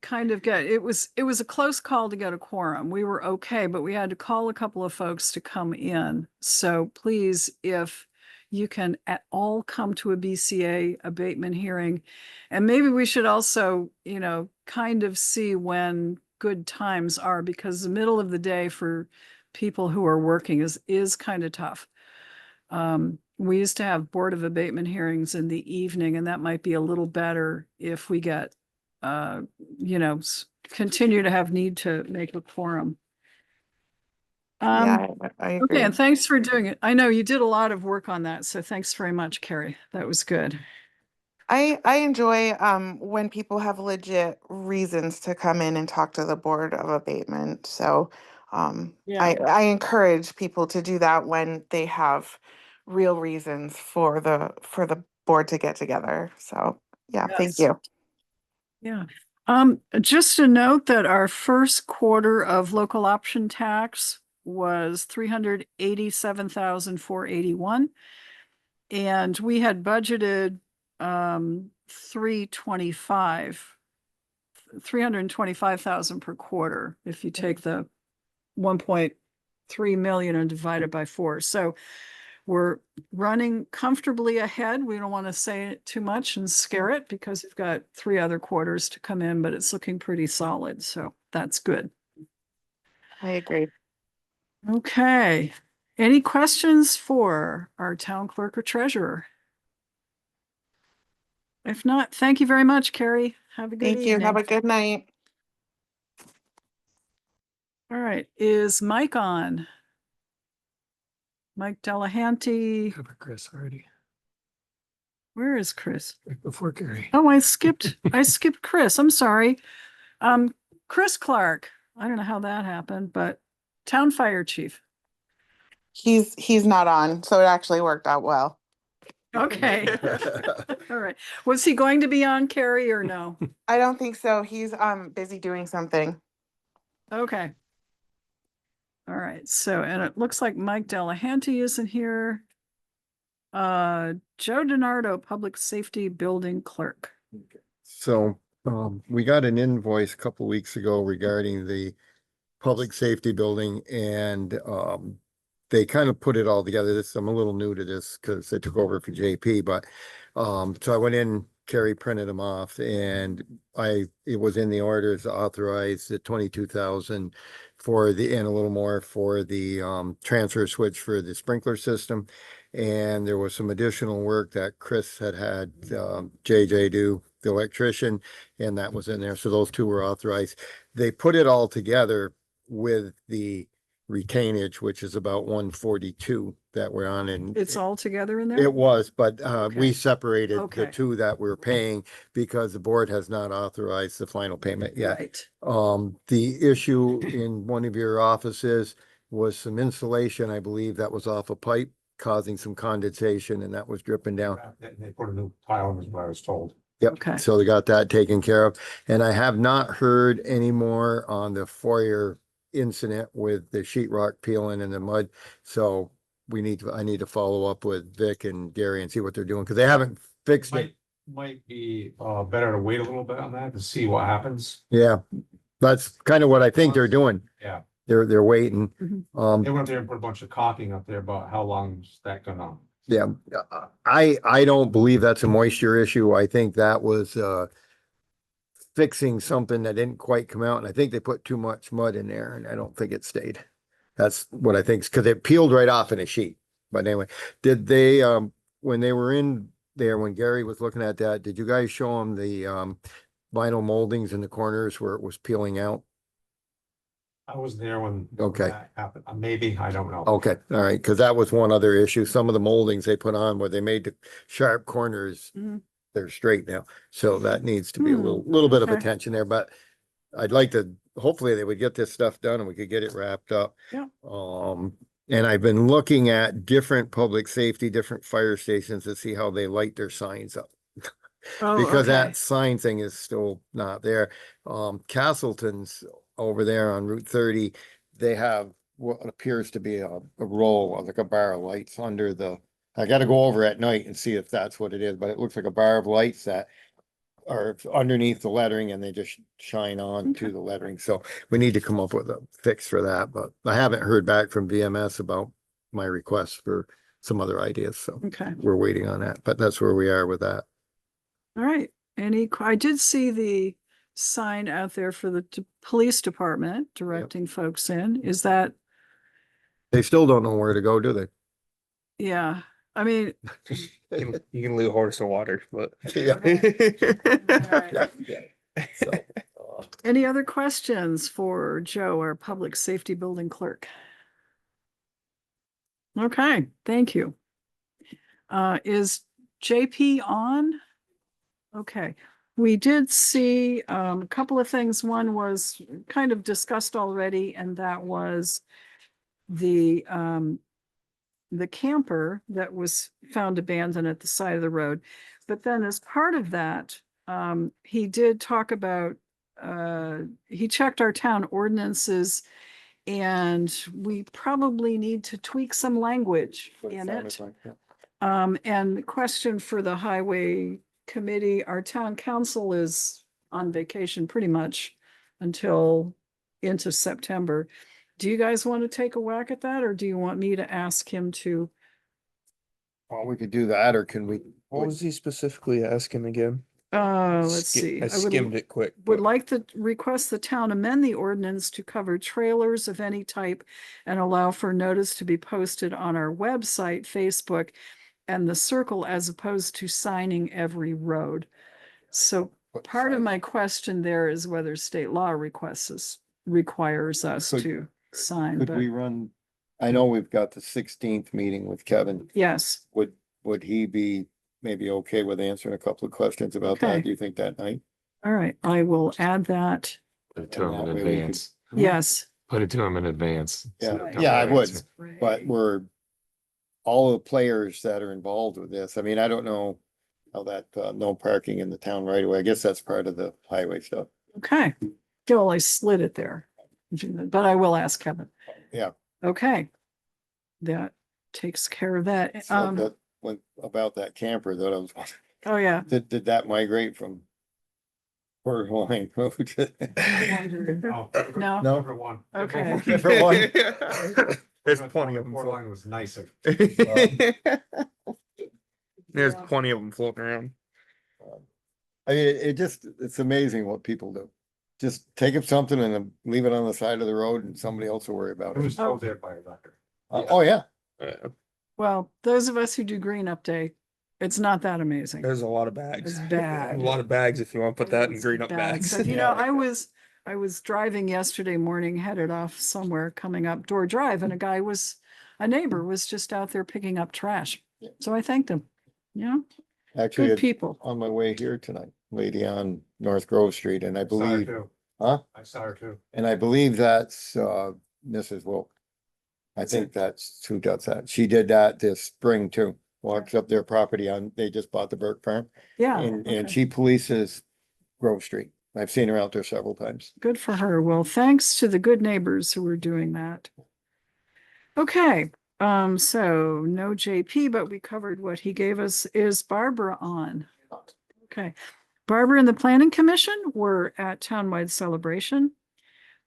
kind of it was a close call to get a quorum. We were okay, but we had to call a couple of folks to come in. So please, if you can at all come to a BCA abatement hearing, and maybe we should also, kind of see when good times are, because the middle of the day for people who are working is kind of tough. We used to have Board of Abatement hearings in the evening, and that might be a little better if we get, you know, continue to have need to make a quorum. Yeah, I agree. Okay, and thanks for doing it. I know you did a lot of work on that, so thanks very much, Kari. That was good. I enjoy when people have legit reasons to come in and talk to the Board of Abatement. So Yeah. I encourage people to do that when they have real reasons for the board to get together. So yeah, thank Yes. you. Yeah. Just a note that our first quarter of local option tax was 387,481. And we had budgeted 325,000 per quarter if you take the 1.3 million and divide it by 4. So we're running comfortably ahead. We don't want to say it too much and scare it because we've got 3 other quarters to come in, but it's looking pretty solid. So that's good. I agree. Okay. Any questions for our town clerk or treasurer? If not, thank you very much, Kari. Have a good Thank you. evening. Have a good night. All right, is Mike on? Mike Delehanty. Cover Chris already, Where is Chris? right before Gary. Oh, I skipped Chris. I'm sorry. Chris Clark. I don't know how that happened, but town fire chief. He's not on, so it actually worked out well. Okay. All right. Was he going to be on, Kari, or no? I don't think so. He's busy doing something. Okay. All right. So, and it looks like Mike Delehanty isn't here. Joe Denardo, public safety building clerk. So, we got an invoice a couple weeks ago regarding the public safety building and, they kind of put it all together. I'm a little new to this because they took over for JP, but, so I went in, Kari printed them off and it was in the orders authorized the 22,000 and a little more for the, transfer switch for the sprinkler system. And there was some additional work that Chris had JJ do, the electrician, and that was in there. So those 2 were authorized. They put it all together with the retainage, which is about 142 that we're on, and It's all together in there? it was, but Okay. we separated the Okay. 2 that we're paying because the board has not authorized the final payment yet. Right. The issue in one of your offices was some insulation, I believe, that was off a pipe causing some condensation and that was dripping down. They put a new tile in, is what I was told. Yep, Okay. so they got that taken care of. And I have not heard any more on the foyer incident with the sheetrock peeling in the mud. So I need to follow up with Vic and Gary and see what they're doing, because they haven't fixed it. Might be better to wait a little bit on that to see what happens. Yeah, that's kind of what I think they're doing. Yeah, They're waiting. they went there and put a bunch of caulking up there, but how long is that gonna? Yeah, I don't believe that's a moisture issue. I think that was fixing something that didn't quite come out, and I think they put too much mud in there, and I don't think it stayed. That's what I think, because it peeled right off in a sheet. But anyway, did they when they were in there, when Gary was looking at that, did you guys show him the vinyl moldings in the corners where it was peeling out? I was there when. Okay. That happened. Maybe, I don't know. Okay, all right, because that was one other issue. Some of the moldings they put on where they made the sharp corners, Mhm. they're straight now. So that needs to be a Hmm, little bit of okay. attention there, but I'd like to, hopefully they would get this stuff done and we could get it wrapped up. Yeah. And I've been looking at different public safety, different fire stations to see how they light their signs up. Oh, Because okay. that sign thing is still not there. Castleton's over there on Route 30, they have what appears to be a roll of like a bar of lights under the, I gotta go over at night and see if that's what it is, but it looks like a bar of lights that are underneath the lettering and they just shine on to the lettering. So we need to come up with a fix for that, but I haven't heard back from VMS about my request for some other ideas, so Okay. we're waiting on that, but that's where we are with that. All right. I did see the sign out there for the police department directing folks in. Is that, They still don't know where to go, do they? yeah, I mean, You can leave a horse to water, but. Yeah. right. Yeah. So, Any other questions for Joe, our public safety building clerk? Okay, thank you. Is JP on? Okay, we did see a couple of things. One was kind of discussed already, and that was the camper that was found abandoned at the side of the road. But then as part of that, he did talk about, he checked our town ordinances, and we probably need to tweak some language what in sounded it. like, yeah. And the question for the highway committee, our town council is on vacation pretty much until into September. Do you guys want to take a whack at that, or do you want me to ask him to? Well, we could do that, or can we? What was he specifically asking again? Let's see. I skimmed it quick. Would but- like to request the town amend the ordinance to cover trailers of any type and allow for notice to be posted on our website, Facebook, and the circle, as opposed to signing every road. So What part of size? my question there is whether state law requires us Could- to sign, Could but we run, I know we've got the 16th meeting with Kevin. yes, Would he be maybe okay with answering a couple of questions about Okay. that? Do you think that night? all right, I will add that. Put it to And him that in way we could- advance. Yes. Put it to him in advance. Yeah, So yeah, I don't would, answer. but we're all the players that are involved with this. I mean, I don't know how that, no parking in the town right away. I guess that's part of the highway stuff. Okay, well, I slid it there, but I will ask Kevin. Yeah. Okay. That takes care of that. So that, when, about that camper that I was, Oh, yeah. did that migrate from Port Line Road? No. No, No? Number one. Okay. Everyone. There's plenty of them. Port Line was nicer. There's plenty of them floating around. I mean, it just, it's amazing what people do. Just take up something and then leave it on the side of the road and somebody else will worry about It it. was told there by a record. Oh, yeah. well, those of us who do green up day, it's not that amazing. There's a lot of bags. It's bad. A lot of bags if you want to put that in green up Bad. bags. So, you know, I was driving yesterday morning, headed off somewhere coming up Door Drive, and a neighbor was just out there picking up trash. So I thanked him. Yeah, Actually, good people. on my way here tonight, lady on North Grove Street, and I Saw her believe, too. huh? I saw her too. And I believe that's, Mrs. Wilk. I think that's who does that. She did that this spring too. Walks up their property on, they just bought the Burke farm, Yeah. and okay. she polices Grove Street. I've seen her out there several times. Good for her. Well, thanks to the good neighbors who were doing that. Okay, so no JP, but we covered what he gave us. Is Barbara on? Okay, Barbara and the Planning Commission were at Townwide Celebration.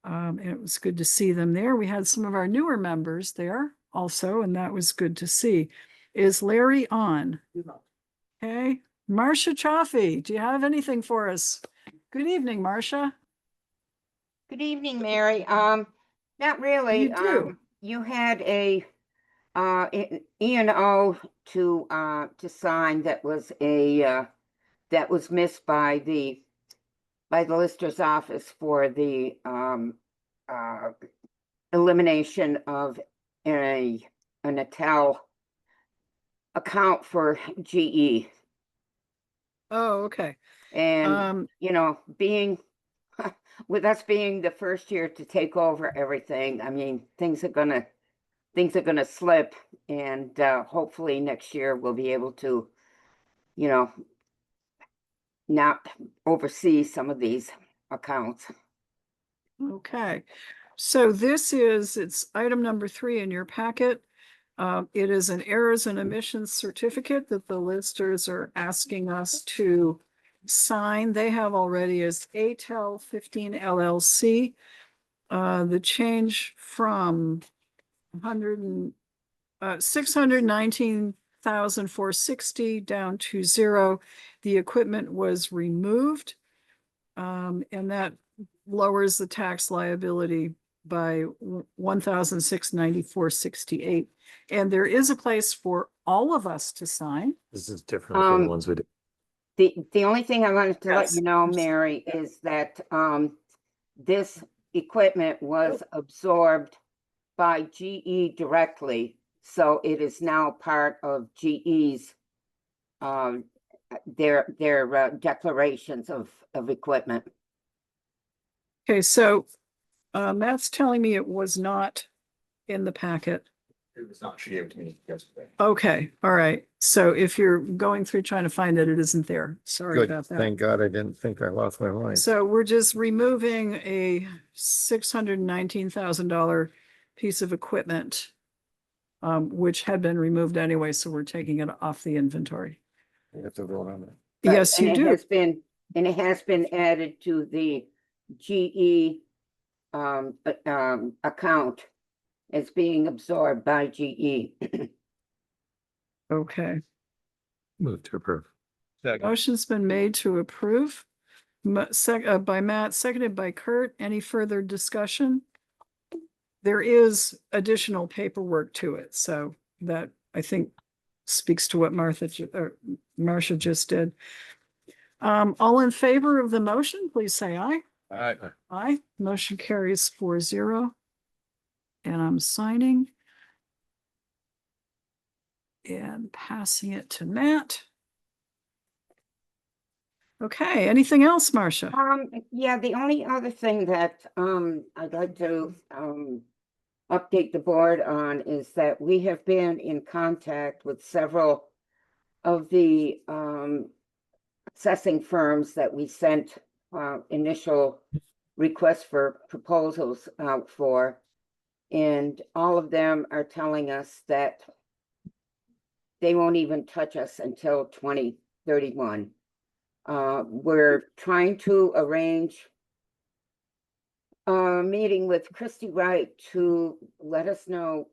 And it was good to see them there. We had some of our newer members there also, and that was good to see. Is Larry on? Okay, Marcia Chaffee, do you have anything for us? Good evening, Marcia. Good evening, Mary. Not really. You do? You had a E and O to sign that was that was missed by the Lister's office for the elimination of a Natal account for GE. Oh, okay. And you know, being with us being the first year to take over everything, I mean, things are gonna slip, and hopefully next year we'll be able to, you know, not oversee some of these accounts. Okay, so it's item number 3 in your packet. It is an errors and omissions certificate that the listers are asking us to sign. They have already as ATEL 15 LLC. The change from 619,460 down to 0. The equipment was removed. And that lowers the tax liability by 1,694.68. And there is a place for all of us to sign. This is different from the Um, ones we did. The only thing I wanted to let Yes. you know, Mary, is that this equipment was absorbed by GE directly, so it is now part of GE's their declarations of equipment. Okay, so Matt's telling me it was not in the packet. It was not, she gave it to me yesterday. Okay, all right. So if you're going through trying to find it, it isn't there. Sorry Good, about that. thank God I didn't think I lost my mind. So we're just removing a $619,000 piece of equipment, which had been removed anyway, so we're taking it off the inventory. You have to vote on it. Right, Yes, you and do. it has been added to the GE account as being absorbed by GE. Okay. Move to approve. Motion's been made to approve. By Matt, seconded by Kurt. Any further discussion? There is additional paperwork to it, so that I think speaks to what Marcia just did. All in favor of the motion, please say aye. Aye. Motion carries 4-0. And I'm signing and passing it to Matt. Okay, anything else, Marcia? Yeah, the only other thing that I'd like to update the board on is that we have been in contact with several of the assessing firms that we sent initial requests for proposals out for. And all of them are telling us that they won't even touch us until 2031. We're trying to arrange a meeting with Christy Wright to let us know,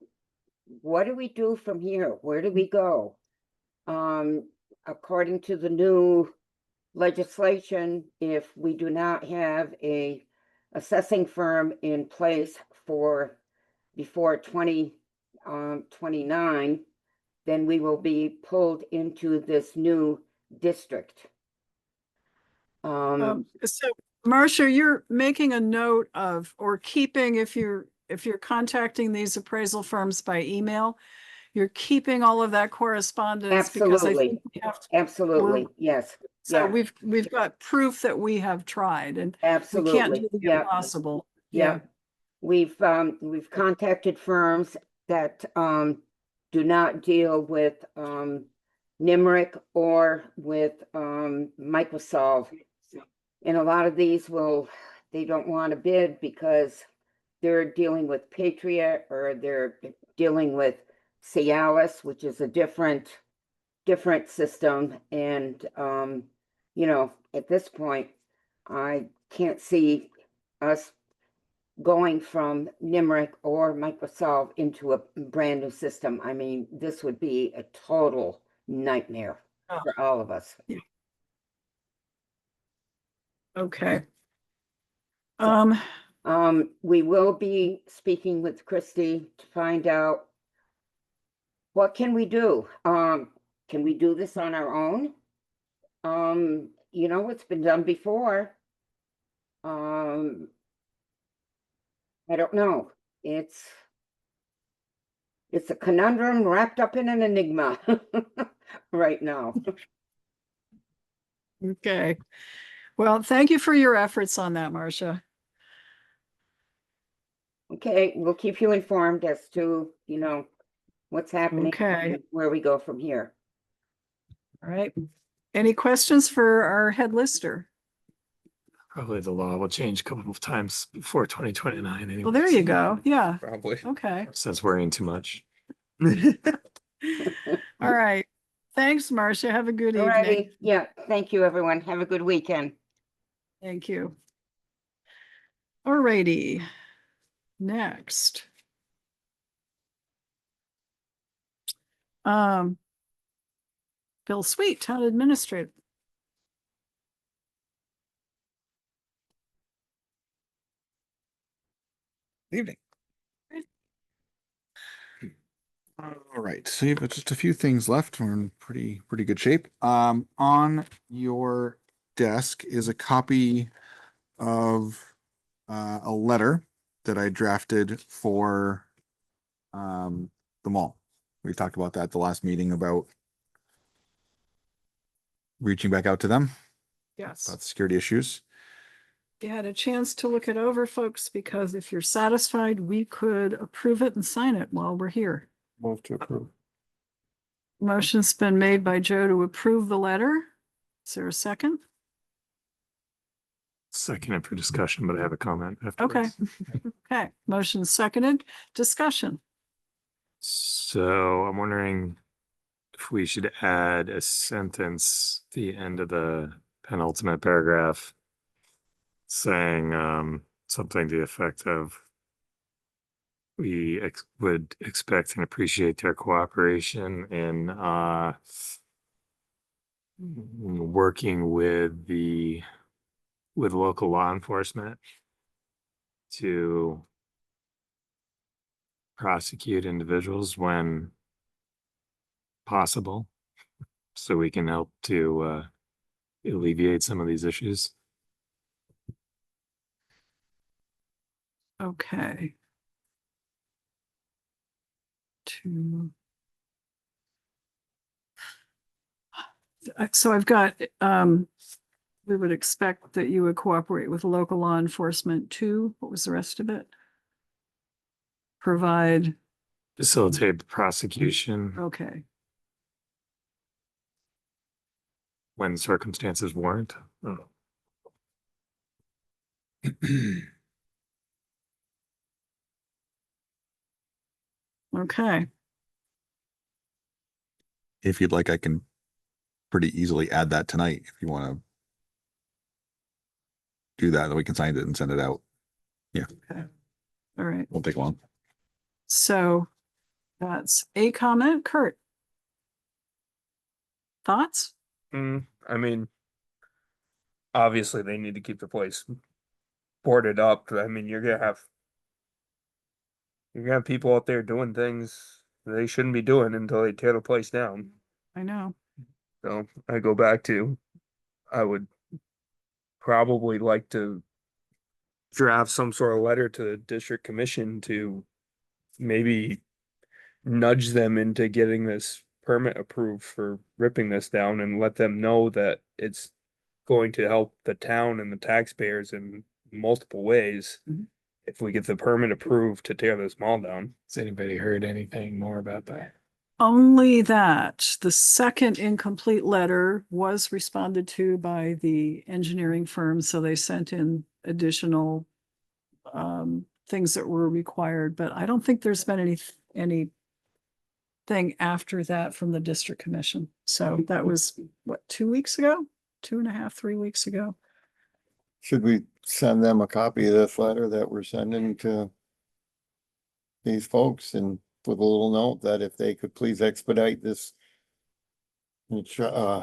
what do we do from here? Where do we go? According to the new legislation, if we do not have a assessing firm in place for before 2029, then we will be pulled into this new district. So Marcia, you're making a note of, or keeping, if you're contacting these appraisal firms by email, you're keeping all of that correspondence. Because I think we have to, Absolutely, yes. so Yeah. we've got proof that we have tried, and we can't do Absolutely, the yeah. impossible. Yeah. We've contacted firms that do not deal with NIMRIC or with Microsolve. And a lot of these they don't want to bid because they're dealing with Patriot, or they're dealing with Cialis, which is a different system. And you know, at this point, I can't see us going from NIMRIC or Microsolve into a brand new system. I mean, this would be a total nightmare for all of us. Okay. We will be speaking with Christy to find out, what can we do? Can we do this on our own? You know, it's been done before. I don't know. It's a conundrum wrapped up in an enigma right now. Okay. Well, thank you for your efforts on that, Marcia. Okay, we'll keep you informed as to, you know, what's happening. Okay. And where we go from here. All right. Any questions for our head lister? Probably the law will change a couple of times before 2029 anyway. Well, there you go. Yeah. Probably. Okay. Since worrying too much. All right. Thanks, Marcia. Have a good All evening. righty. Yeah, thank you, everyone. Have a good weekend. Thank you. All righty. Next. Bill Sweet, Town Administrator. Evening. All right, so you've got just a few things left. We're in pretty good shape. On your desk is a copy of a letter that I drafted for the mall. We talked about that at the last meeting about reaching back out to them Yes. about security issues. You had a chance to look it over, folks, because if you're satisfied, we could approve it and sign it while we're here. Move to approve. Motion's been made by Joe to approve the letter. Is there a second? Second it for discussion, but I have a comment Okay. afterwards. Okay, motion seconded. Discussion. So I'm wondering if we should add a sentence at the end of the penultimate paragraph saying something to the effect of we would expect and appreciate their cooperation in working with local law enforcement to prosecute individuals when possible, so we can help to alleviate some of these issues. Okay. So I've got, we would expect that you would cooperate with local law enforcement too. What was the rest of it? Provide, Facilitate the prosecution okay, when circumstances warrant. Oh. okay. If you'd like, I can pretty easily add that tonight if you want to do that, then we can sign it and send it out. All right. Won't take long. So that's a comment. Kurt? Thoughts? I mean, obviously they need to keep the place boarded up. I mean, you're gonna have people out there doing things they shouldn't be doing until they tear the place down. I know. So I go back to, I would probably like to draft some sort of letter to the district commission to maybe nudge them into getting this permit approved for ripping this down and let them know that it's going to help the town and the taxpayers in multiple ways. Mhm. If we get the permit approved to tear this mall down. Has anybody heard anything more about that? Only that the second incomplete letter was responded to by the engineering firm, so they sent in additional things that were required, but I don't think there's been anything after that from the district commission. So that was what, 2 weeks ago, 2.5, 3 weeks ago. Should we send them a copy of this letter that we're sending to these folks and with a little note that if they could please expedite this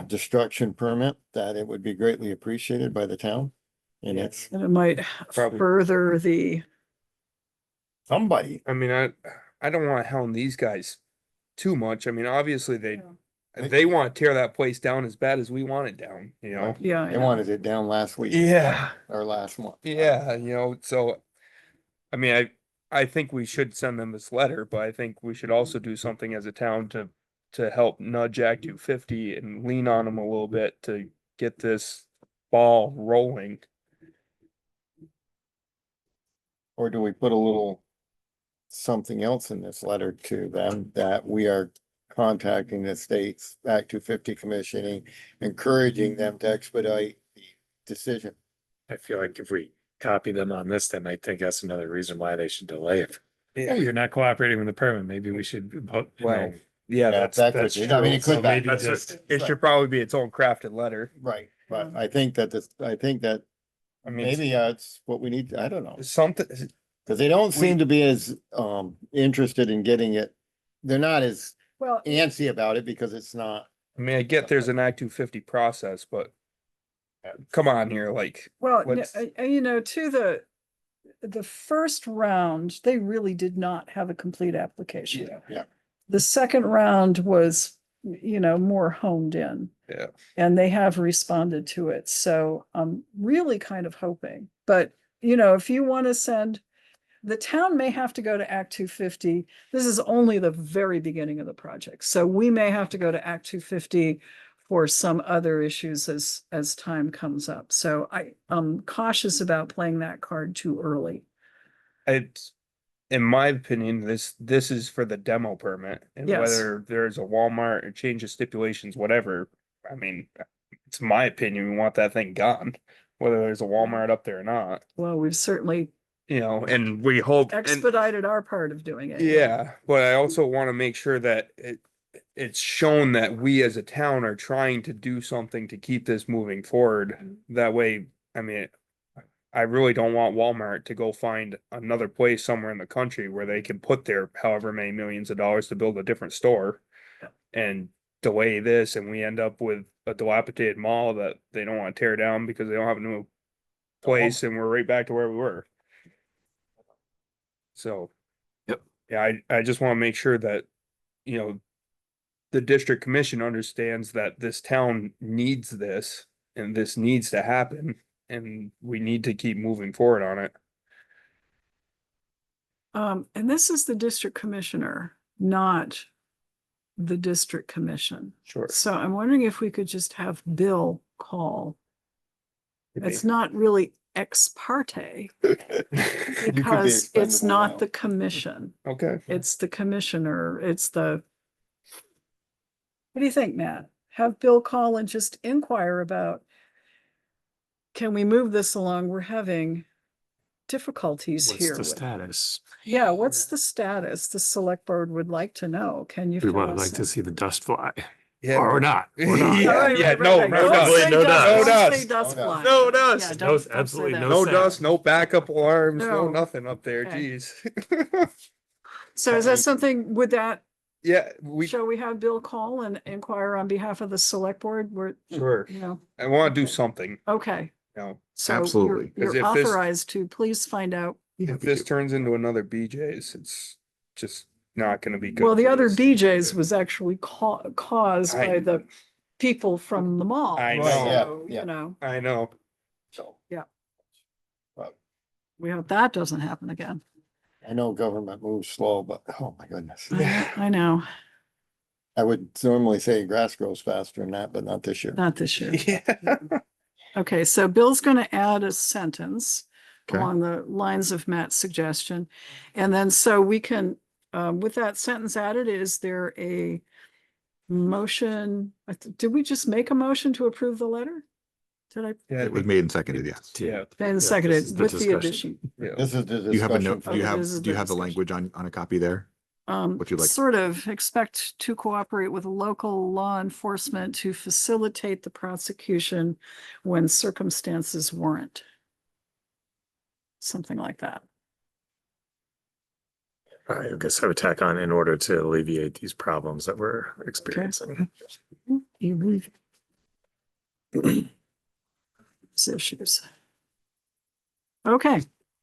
destruction permit, that it would be greatly appreciated by the town? And it's And it might Probably. further the, somebody. I mean, I don't want to hound these guys too much. I mean, obviously they Yeah. want to tear that place down as bad as we want it down, you know? yeah. I They know. wanted it down last week. Yeah. Or last month. Yeah, you know, so I mean, I think we should send them this letter, but I think we should also do something as a town to help nudge Act 250 and lean on them a little bit to get this ball rolling. Or do we put a little something else in this letter to them that we are contacting the state's Act 250 commissioning, encouraging them to expedite the decision? I feel like if we copy them on this, then I think that's another reason why they should delay it. Yeah. Oh, you're not cooperating with the permit. Maybe we should, you Well, know, yeah, that that's could true. be- I mean, it So could- maybe that's just, just- it should probably be its own crafted letter. Right, but I think that I mean, maybe it's what we need, I don't know. something, Cause they don't seem to be as interested in getting it. They're not as Well, antsy about it because it's not. I mean, I get there's an Act 250 process, but come on here, like, well, What's- you know, to the first round, they really did not have a complete application. Yeah. the second round was, more honed in. Yeah. And they have responded to it. So I'm really kind of hoping, but if you want to send, the town may have to go to Act 250. This is only the very beginning of the project. So we may have to go to Act 250 for some other issues as time comes up. So I'm cautious about playing that card too early. It's, in my opinion, this is for the demo permit, and Yes. whether there's a Walmart or change of stipulations, whatever. I mean, it's my opinion, we want that thing gone, whether there's a Walmart up there or not, Well, we've certainly and we hope. and- expedited our part of doing it. Yeah, but I also want to make sure that it's shown that we as a town are trying to do something to keep this moving forward. That way, I mean, I really don't want Walmart to go find another place somewhere in the country where they can put their however many millions of dollars to build a different store and delay this, and we end up with a dilapidated mall that they don't want to tear down because they don't have a new place, and we're right back to where we were. So, yeah, I just want to make sure that, the district commission understands that this town needs this and this needs to happen, and we need to keep moving forward on it. And this is the district commissioner, not the district commission. Sure. So I'm wondering if we could just have Bill call. It's not really ex parte because it's not the commission. Okay. It's the commissioner. What do you think, Matt? Have Bill call and just inquire about, can we move this along? We're having difficulties here. What's the status? Yeah, what's the status? The select board would like to know. Can you? We fill would us like to in? see the dust fly. Yeah. Or not. Or not. Yeah, Right, yeah, right, no, right. no Don't dust. say No dust. Don't No say dust dust. fly. No dust. Yeah, No, don't say absolutely that. no No sound. dust, no backup alarms, no No. nothing up there, Okay. geez. So is that something, would that, Yeah, shall we have Bill call and inquire on behalf of the select board? sure, I want to do something, Okay, so Absolutely. you're 'Cause if this- authorized to please find out. if this turns into another BJ's, it's just not gonna be good. Well, the for other this. BJ's was actually caused I- by the people from the mall. I know. So, Yeah. I know, So. Yeah. But We hope that doesn't happen again. I know government moves slow, but oh my goodness. I know, I would normally say grass grows faster than that, but not this year. not this year. yeah. Okay, so Bill's gonna add a sentence Okay. along the lines of Matt's suggestion. And then so we can, with that sentence added, is there a motion? Did we just make a motion to approve the letter? Did I? Yeah, It was made and seconded, yes. yeah, And this seconded is the with the discussion. addition. yeah. This is the Do you have a discussion. note, for- Oh, this is do you the have the discussion. language on a copy there? Would you like- Sort of expect to cooperate with local law enforcement to facilitate the prosecution when circumstances warrant. Something like that. I guess I would tack on in order to alleviate these problems that we're experiencing. Issues. Okay,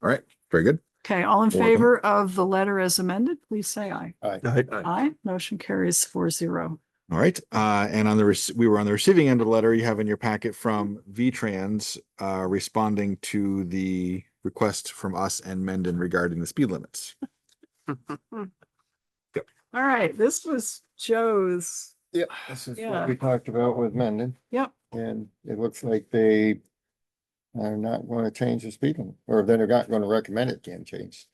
All right, very good. okay, all in Welcome. favor of the letter as amended, please say aye. Aye. Aye, motion carries 4-0. All right, and on we were on the receiving end of the letter you have in your packet from V-Trans, responding to the request from us and Mendon regarding the speed limits. All right, this was Joe's. Yep, this is Yeah. what we talked about with Mendon. Yep. And it looks like they are not going to change the speed limit, or they're not going to recommend it can change.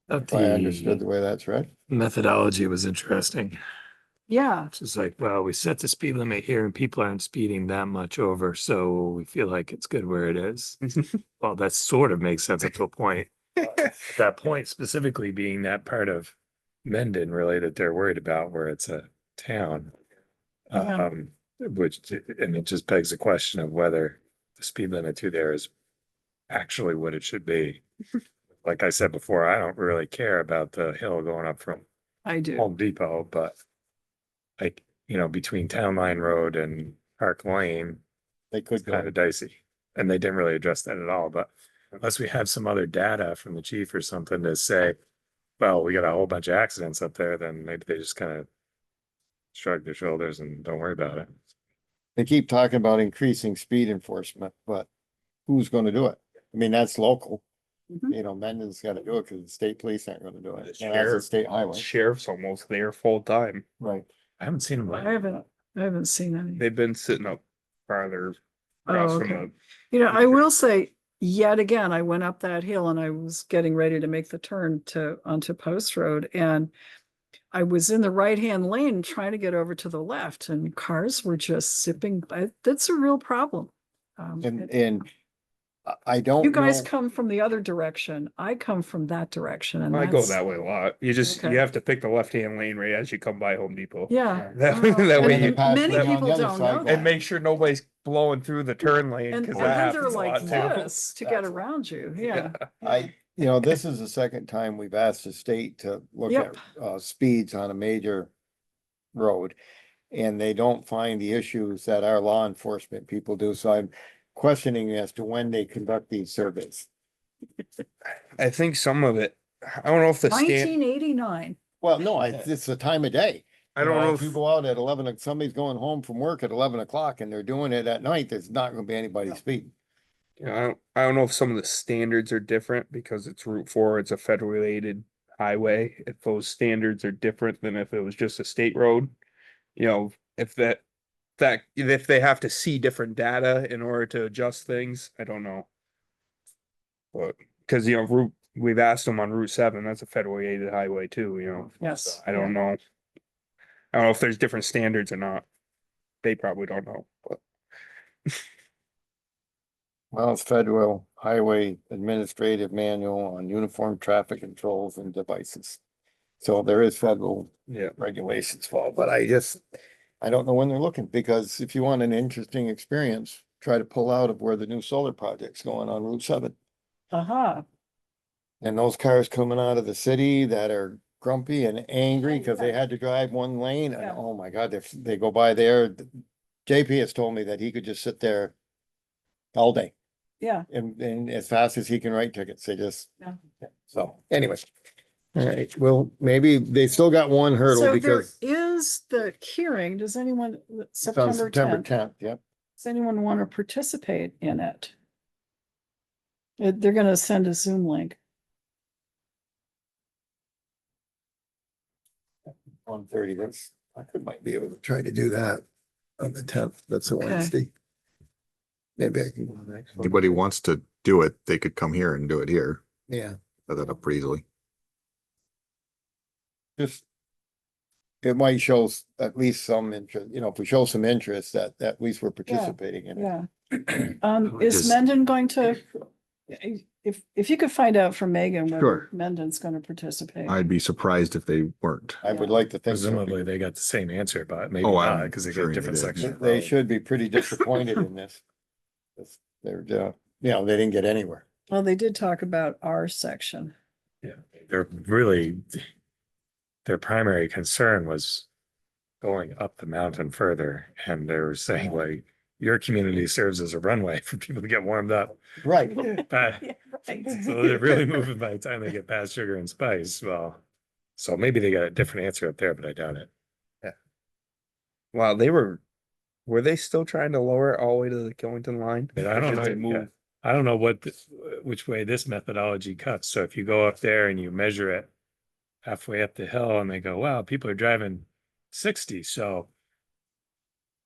If I understood the way that's read. Methodology was interesting. Yeah, It's just like, well, we set the speed limit here and people aren't speeding that much over, so we feel like it's good where it is. Well, that sort of makes sense up to a point. At that point specifically being that part of Mendon really that they're worried about where it's a town. Yeah. Which, and it just begs the question of whether the speed limit through there is actually what it should be. Like I said before, I don't really care about the hill going up from I do. Home Depot, but like, between Town Line Road and Park Lane, They could it's kind go. of dicey. And they didn't really address that at all, but unless we have some other data from the chief or something to say, well, we got a whole bunch of accidents up there, then maybe they just kind of shrug their shoulders and don't worry about it. They keep talking about increasing speed enforcement, but who's gonna do it? I mean, that's local. Mhm. You know, Mendon's gotta do it because the state police aren't gonna do it. The And that's a sheriff- state highway. Sheriff's almost there full time. Right. I haven't seen them. I haven't seen any. They've been sitting up farther Oh, across from okay. the. You know, I will say, yet again, I went up that hill and I was getting ready to make the turn onto Post Road, and I was in the right-hand lane trying to get over to the left, and cars were just zipping by. That's a real problem. And I don't You guys know- come from the other direction. I come from that direction, and I go that's, that way a lot. You just, Okay. you have to pick the left-hand lane right as you come by Home Depot. yeah. That, Well, that way and you, pass many it on the people other don't side. know and that. make sure nobody's blowing through the turn lane, And cause then that they're happens a like lot too. this to get around you, yeah. this is the second time we've asked the state to look at Yep. speeds on a major road. And they don't find the issues that our law enforcement people do, so I'm questioning as to when they conduct these surveys. I think some of it, I don't know if the stand, 1989. Well, no, it's the time of day. I don't know If you if, go out at 11, somebody's going home from work at 11 o'clock and they're doing it at night, there's not gonna be anybody speeding. I don't know if some of the standards are different because it's Route 4, it's a federal related highway. If those standards are different than if it was just a state road. You know, if if they have to see different data in order to adjust things, I don't know. But, cause you know, we've asked them on Route 7, that's a federally aided highway too, you know. Yes. I don't know. I don't know if there's different standards or not. They probably don't know, but. Well, it's Federal Highway Administrative Manual on Uniform Traffic Controls and Devices. So there is federal Yeah. regulations for, but I don't know when they're looking, because if you want an interesting experience, try to pull out of where the new solar project's going on Route 7. Aha. And those cars coming out of the city that are grumpy and angry because they had to drive one lane, and Yeah. oh my God, if they go by there, JP has told me that he could just sit there all day Yeah. and as fast as he can write tickets, they just, Yeah. so anyway. All right, well, maybe they still got one hurdle So there because is the hearing. Does anyone, it's on September September 10th, tenth, yep. does anyone want to participate in it? They're gonna send a Zoom link. 1:30, that's, might be able to try to do that on the tenth, that's a Okay. Wednesday. Maybe I can go next one. Anybody wants to do it, they could come here and do it here, Yeah, set that up pretty easily. just. It might show at least some interest, if we show some interest that at least we're participating in it. Yeah. would Is just- Mendon going to, if you could find out from Megan whether Sure. Mendon's gonna participate. I'd be surprised if they weren't. I would like to think. so. Presumably they got the same answer, but maybe Oh, not, I'm because they sure got they different did. sections. of They road. should be pretty disappointed in this. They're, they didn't get anywhere. Well, they did talk about our section. Yeah, they're really, their primary concern was going up the mountain further, and they were saying like, your community serves as a runway for people to get warmed up. Right. But, so they're really moving by the time they get past Sugar and Spice, well, so maybe they got a different answer up there, but I doubt it. Yeah. Wow, were they still trying to lower it all the way to the Killington line? But I don't Did they know, move? I don't know which way this methodology cuts. So if you go up there and you measure it halfway up the hill and they go, wow, people are driving 60, so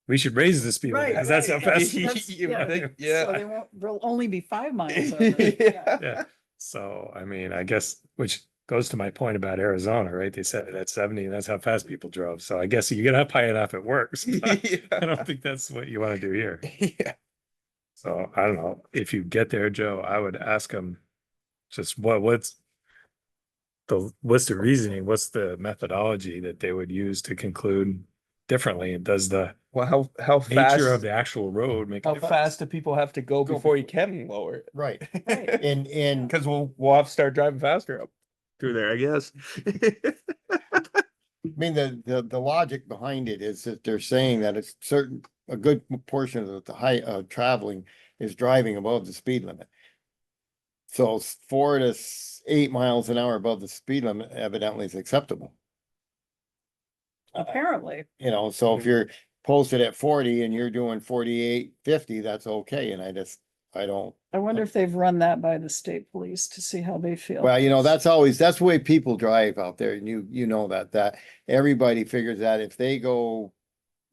we should raise the speed limit, Right, because that's how right, fast. that's- you yeah. think. So they won't, they'll only be 5 miles. over. Yeah. Yeah, so I mean, I guess, which goes to my point about Arizona, right? They said it at 70 and that's how fast people drove. So I guess you get up high enough, it works. But I don't think that's what you want to do here. Yeah. So I don't know, if you get there, Joe, I would ask them just what's the reasoning, what's the methodology that they would use to conclude differently? And does the Well, how nature fast, of the actual road make a how difference? fast do people have to go before you can lower it? Right. Right. And Because we'll have to start driving faster up through there, I guess. I mean, the logic behind it is that they're saying that it's a good portion of the high, traveling is driving above the speed limit. So 4 to 8 miles an hour above the speed limit evidently is acceptable. apparently. You know, so if you're posted at 40 and you're doing 48.50, that's okay. And I don't. I wonder if they've run that by the state police to see how they feel. Well, you know, that's the way people drive out there. And you know that everybody figures that if they go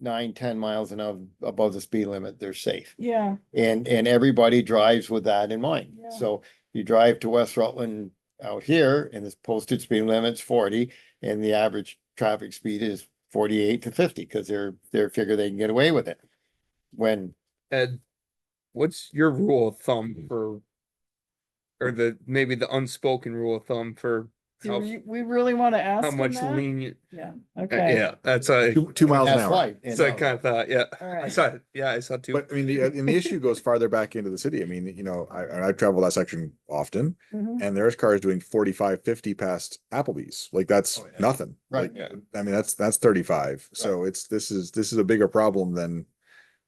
9-10 miles an hour above the speed limit, they're safe. Yeah, And everybody drives with that in mind. Yeah. So you drive to West Rutland out here and this posted speed limit's 40 and the average traffic speed is 48 to 50 because they're figure they can get away with it. When Ed, what's your rule of thumb for, or maybe the unspoken rule of thumb for do we really want to ask how him much that? lenient? Yeah, okay. Yeah, that's a, 2 miles an that's hour. right. that's I kind of thought, yeah. All I right. saw it, yeah, I saw two. But I mean, the issue goes farther back into the city. I mean, you know, I travel that section often Mhm. and there's cars doing 45, 50 past Applebee's. Like that's Oh, yeah. nothing. Right. Like, I mean, that's 35. So this is a bigger problem than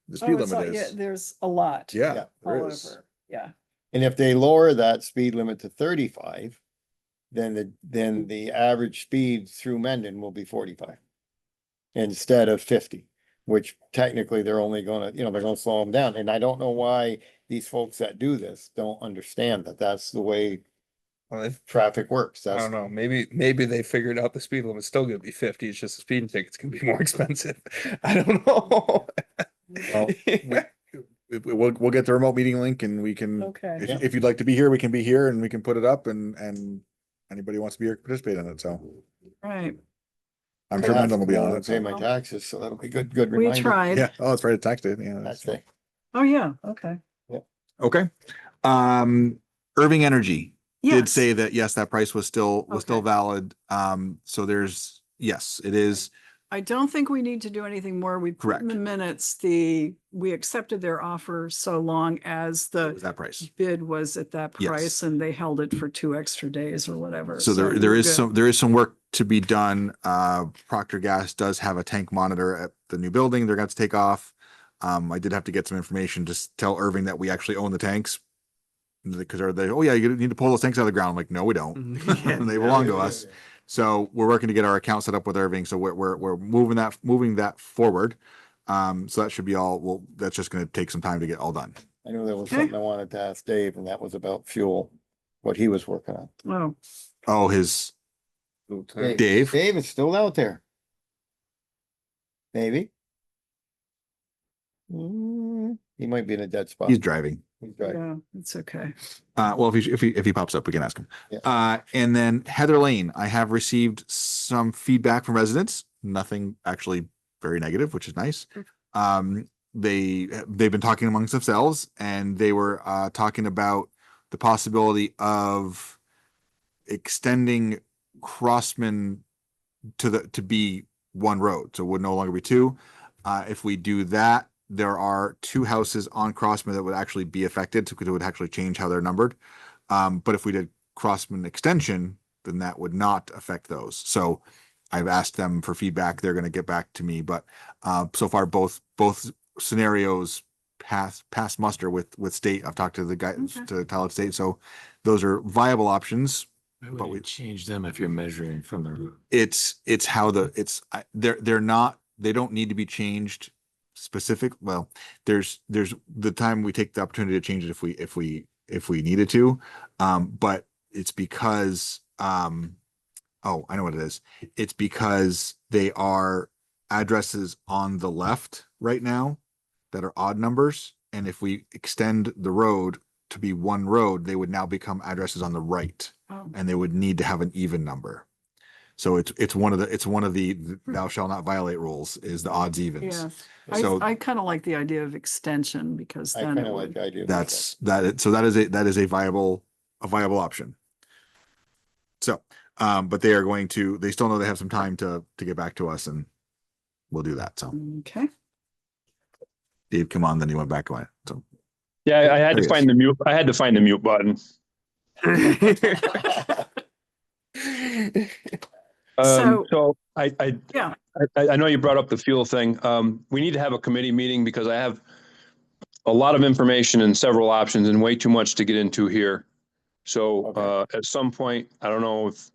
the speed Oh, limit yeah, is. there's a lot. Yeah, All there is. over, yeah. And if they lower that speed limit to 35, then the average speed through Mendon will be 45 instead of 50, which technically they're only gonna, they're gonna slow them down. And I don't know why these folks that do this don't understand that that's the way traffic works. I That's don't know, maybe they figured out the speed limit's still gonna be 50, it's just the speeding ticket's gonna be more expensive. I don't know. Well, We'll get the remote meeting link and we can, Okay. if you'd like to be here, we can be here and we can put it up and anybody who wants to be here, can participate in it. So Right. I'm sure Mendon will be on it. Pay So. my taxes, so that'll be good We reminder. tried. Yeah. Oh, it's right at tax day. Yeah. That's that's- it. Oh, yeah, okay. Okay. Irving Energy did Yes. say that, yes, that price was still Okay. valid. So yes, it is. I don't think we need to do anything more. We put in the minutes, we accepted their offer so long as It was the that price. bid was at that Yes. price and they held it for 2 extra days or whatever. So there we're is good. there is some work to be done. Procter Gas does have a tank monitor at the new building. They're going to take off. I did have to get some information to tell Irving that we actually own the tanks. Because oh yeah, you need to pull those tanks out of the ground. I'm like, no, we don't. They belong to us. So we're working to get our account set up with Irving. So we're moving that forward. So that should be all. Well, that's just going to take some time to get all done. I knew there was Okay. something I wanted to ask Dave, and that was about fuel, what he was working on. Oh, Oh, his Dave. Dave is still out there. Maybe. He might be in a dead spot. He's driving. He's driving. yeah, it's okay. Well, if he pops up, we can ask him. Yeah. And then Heather Lane, I have received some feedback from residents. Nothing actually very negative, which is nice. They've been talking amongst themselves, and they were talking about the possibility of extending Crossman to be one road, so it would no longer be two. If we do that, there are 2 houses on Crossman that would actually be affected, because it would actually change how they're numbered. But if we did Crossman extension, then that would not affect those. So I've asked them for feedback. They're going to get back to me, but so far both scenarios pass muster with state. I've talked to the guy to Tyler State, so those are viable options. But we change them if you're measuring from the root. It's how they don't need to be changed specific. Well, there's the time we take the opportunity to change it if we needed to. But it's because oh, I know what it is. It's because they are addresses on the left right now that are odd numbers. And if we extend the road to be one road, they would now become addresses on the right, Oh. and they would need to have an even number. So it's one of the thou shall not violate rules is the odds evens. Yeah. So I kind of like the idea of extension because I then kind it of like would, the idea. so that is a viable option. So, but they still know they have some time to get back to us, and we'll do that. So okay. Dave, come on, then he went back away. So Yeah, I had There to he find the mute. I had to find the mute button. So Yeah. I know you brought up the fuel thing. We need to have a committee meeting because I have a lot of information and several options and way too much to get into here. So Okay. at some point, I don't know if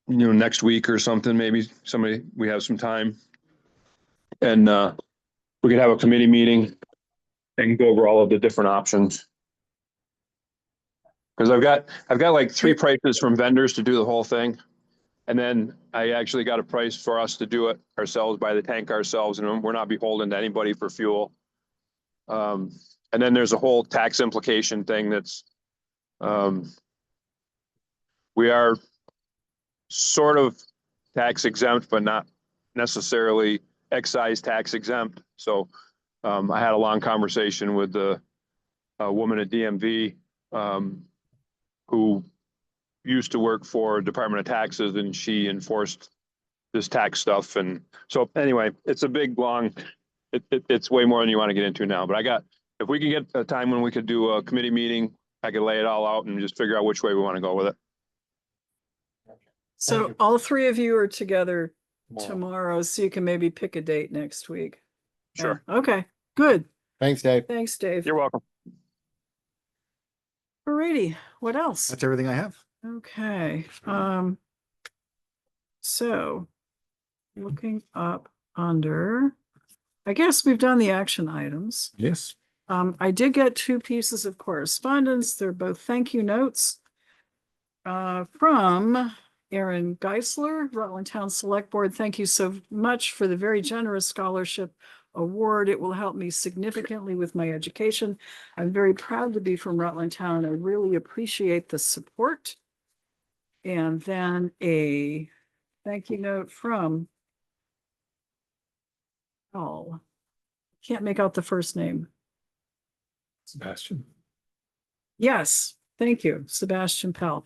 next week or something, maybe we have some time. And, we could have a committee meeting and go over all of the different options. Cause I've got like 3 prices from vendors to do the whole thing. And then I actually got a price for us to do it ourselves, buy the tank ourselves, and we're not beholden to anybody for fuel. And then there's a whole tax implication thing that's, we are sort of tax exempt, but not necessarily excise tax exempt. So, I had a long conversation with the woman at DMV, who used to work for Department of Taxes, and she enforced this tax stuff. And so anyway, it's a big, long, it's way more than you want to get into now, but if we can get a time when we could do a committee meeting, I could lay it all out and just figure out which way we want to go with it. So all 3 of you are together tomorrow, so you can maybe pick a date next week. Sure. Yeah, okay, good. Thanks, Dave. Thanks, Dave. You're welcome. Alrighty, what else? That's everything I have. Okay, so looking up under, I guess we've done the action items. Yes. I did get 2 pieces of correspondence. They're both thank you notes from Aaron Geisler, Rutland Town Select Board. Thank you so much for the very generous scholarship award. It will help me significantly with my education. I'm very proud to be from Rutland Town. I really appreciate the support. And then a thank you note from, oh, can't make out the first name. Sebastian. Yes, thank you, Sebastian Pell.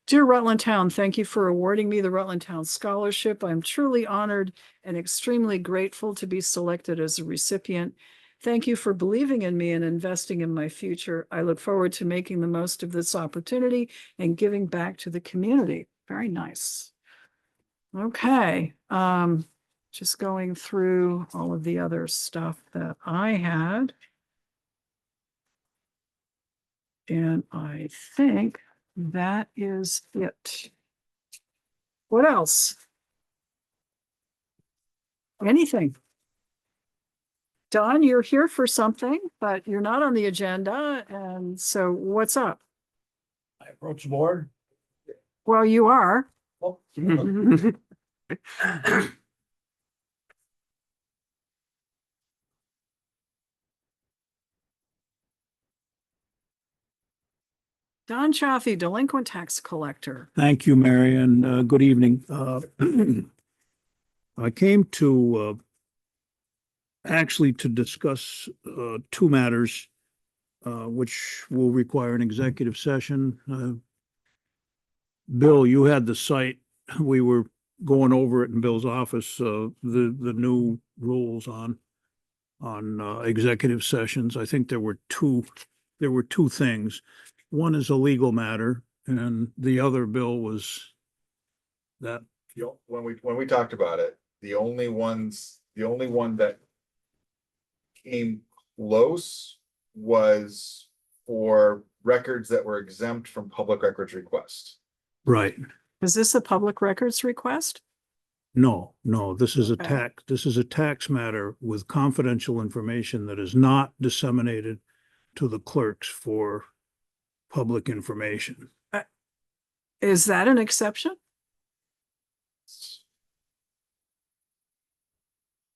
Dear Rutland Town, thank you for awarding me the Rutland Town Scholarship. I'm truly honored and extremely grateful to be selected as a recipient. Thank you for believing in me and investing in my future. I look forward to making the most of this opportunity and giving back to the community. Very nice. Okay, just going through all of the other stuff that I had. And I think that is it. What else? Anything? Don, you're here for something, but you're not on the agenda. And so what's up? I approach the board. Well, you are. Oh. Don Chaffee, delinquent tax collector. Thank you, Mary, and good evening. I came to actually to discuss 2 matters which will require an executive session. Bill, you had the site. We were going over it in Bill's office, the new rules on executive sessions. I think there were two things. One is a legal matter, and the other, Bill, was that. When we talked about it, the only one that came close was for records that were exempt from public records request. Right. Is this a public records request? No, this is Okay. this is a tax matter with confidential information that is not disseminated to the clerks for public information. Is that an exception?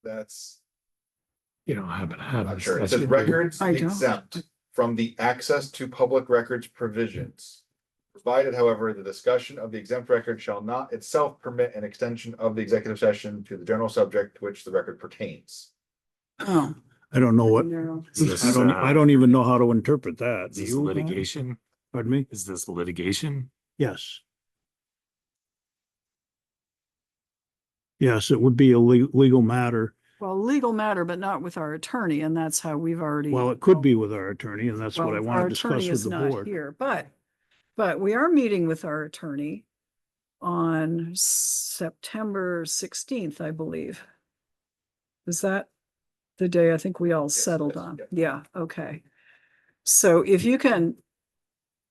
That's, You don't happen to have. I'm this. sure. It That's says good. records I don't. exempt from the access to public records provisions. Provided, however, the discussion of the exempt record shall not itself permit an extension of the executive session to the general subject to which the record pertains. Oh. I don't know what, No. Is this, I don't even know how to interpret that. is Do this you? litigation? Pardon me? Is this litigation? Yes. Yes, it would be a legal matter. Well, legal matter, but not with our attorney, and that's how we've already. Well, it could be with our attorney, and that's what I Well, want our to discuss attorney with is the not board. here, but we are meeting with our attorney on September 16th, I believe. Is that the day I think we all settled on? Yeah, okay. So if you can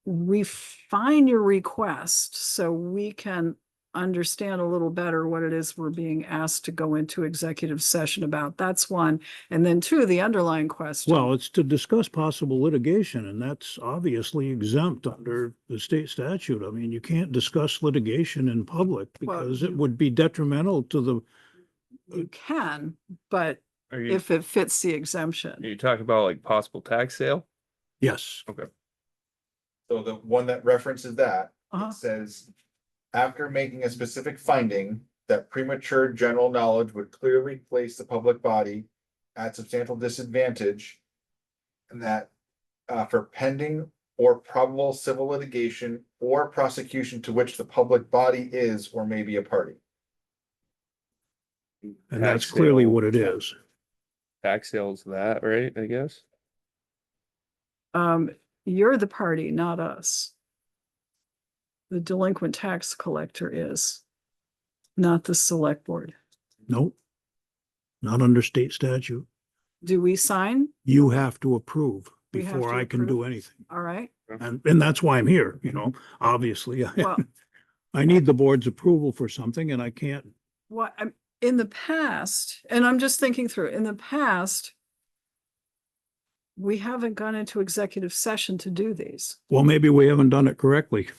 refine your request so we can understand a little better what it is we're being asked to go into executive session about. That's one. And then two, the underlying question. Well, it's to discuss possible litigation, and that's obviously exempt under the state statute. I mean, you can't discuss litigation in public Well, because it you- would be detrimental to the, You can, but Are you, if it fits the are exemption. you talking about like possible tax sale? yes. Okay. So the one that references that, Uh-huh. it says, after making a specific finding that premature general knowledge would clearly place the public body at substantial disadvantage. And that, for pending or probable civil litigation or prosecution to which the public body is or may be a party. And that's clearly what it is. Tax sales that, right, I guess? You're the party, not us. The delinquent tax collector is, not the select board. Nope. Not under state statute. Do we sign? You have to approve We have before to I can do approve? anything. All right. And that's why I'm here, you know, obviously. Well, I need the board's approval for something and I can't. what, in the past, and I'm just thinking through, in the past, we haven't gone into executive session to do these. Well, maybe we haven't done it correctly.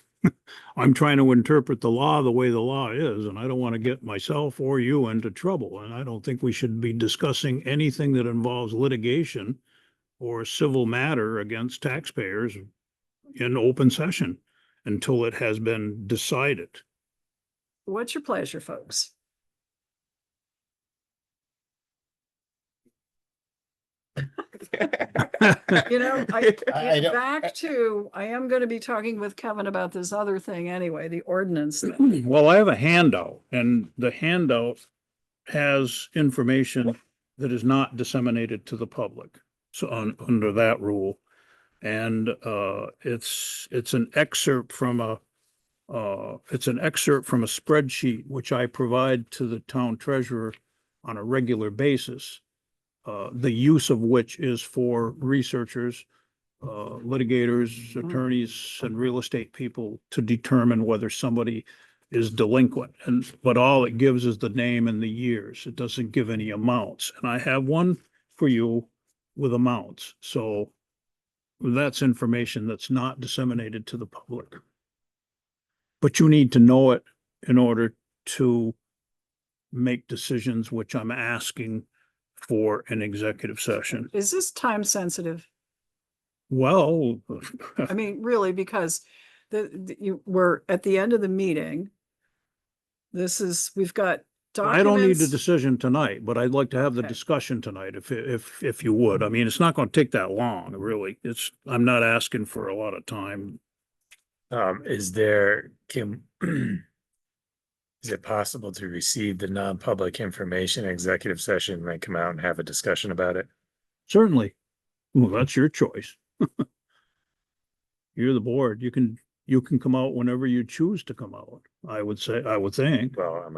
I'm trying to interpret the law the way the law is, and I don't want to get myself or you into trouble. And I don't think we should be discussing anything that involves litigation or civil matter against taxpayers in open session until it has been decided. What's your pleasure, folks? You know, I don't- back to, I am going to be talking with Kevin about this other thing anyway, the ordinance thing. Well, I have a handout, and the handout has information that is not disseminated to the public. So under that rule. And it's an excerpt from a spreadsheet which I provide to the town treasurer on a regular basis. The use of which is for researchers, litigators, attorneys, and real estate people to determine whether somebody is delinquent. But all it gives is the name and the years. It doesn't give any amounts. And I have one for you with amounts. So that's information that's not disseminated to the public. But you need to know it in order to make decisions, which I'm asking for an executive session. Is this time sensitive? Well, I mean, really, because we're at the end of the meeting. We've got I don't need a documents. decision tonight, but I'd like to have the Okay. discussion tonight if you would. I mean, it's not going to take that long, really. I'm not asking for a lot of time. Is it possible to receive the non-public information in executive session and then come out and have a discussion about it? Certainly. Well, that's your choice. You're the board. You can come out whenever you choose to come out. I would think. Well,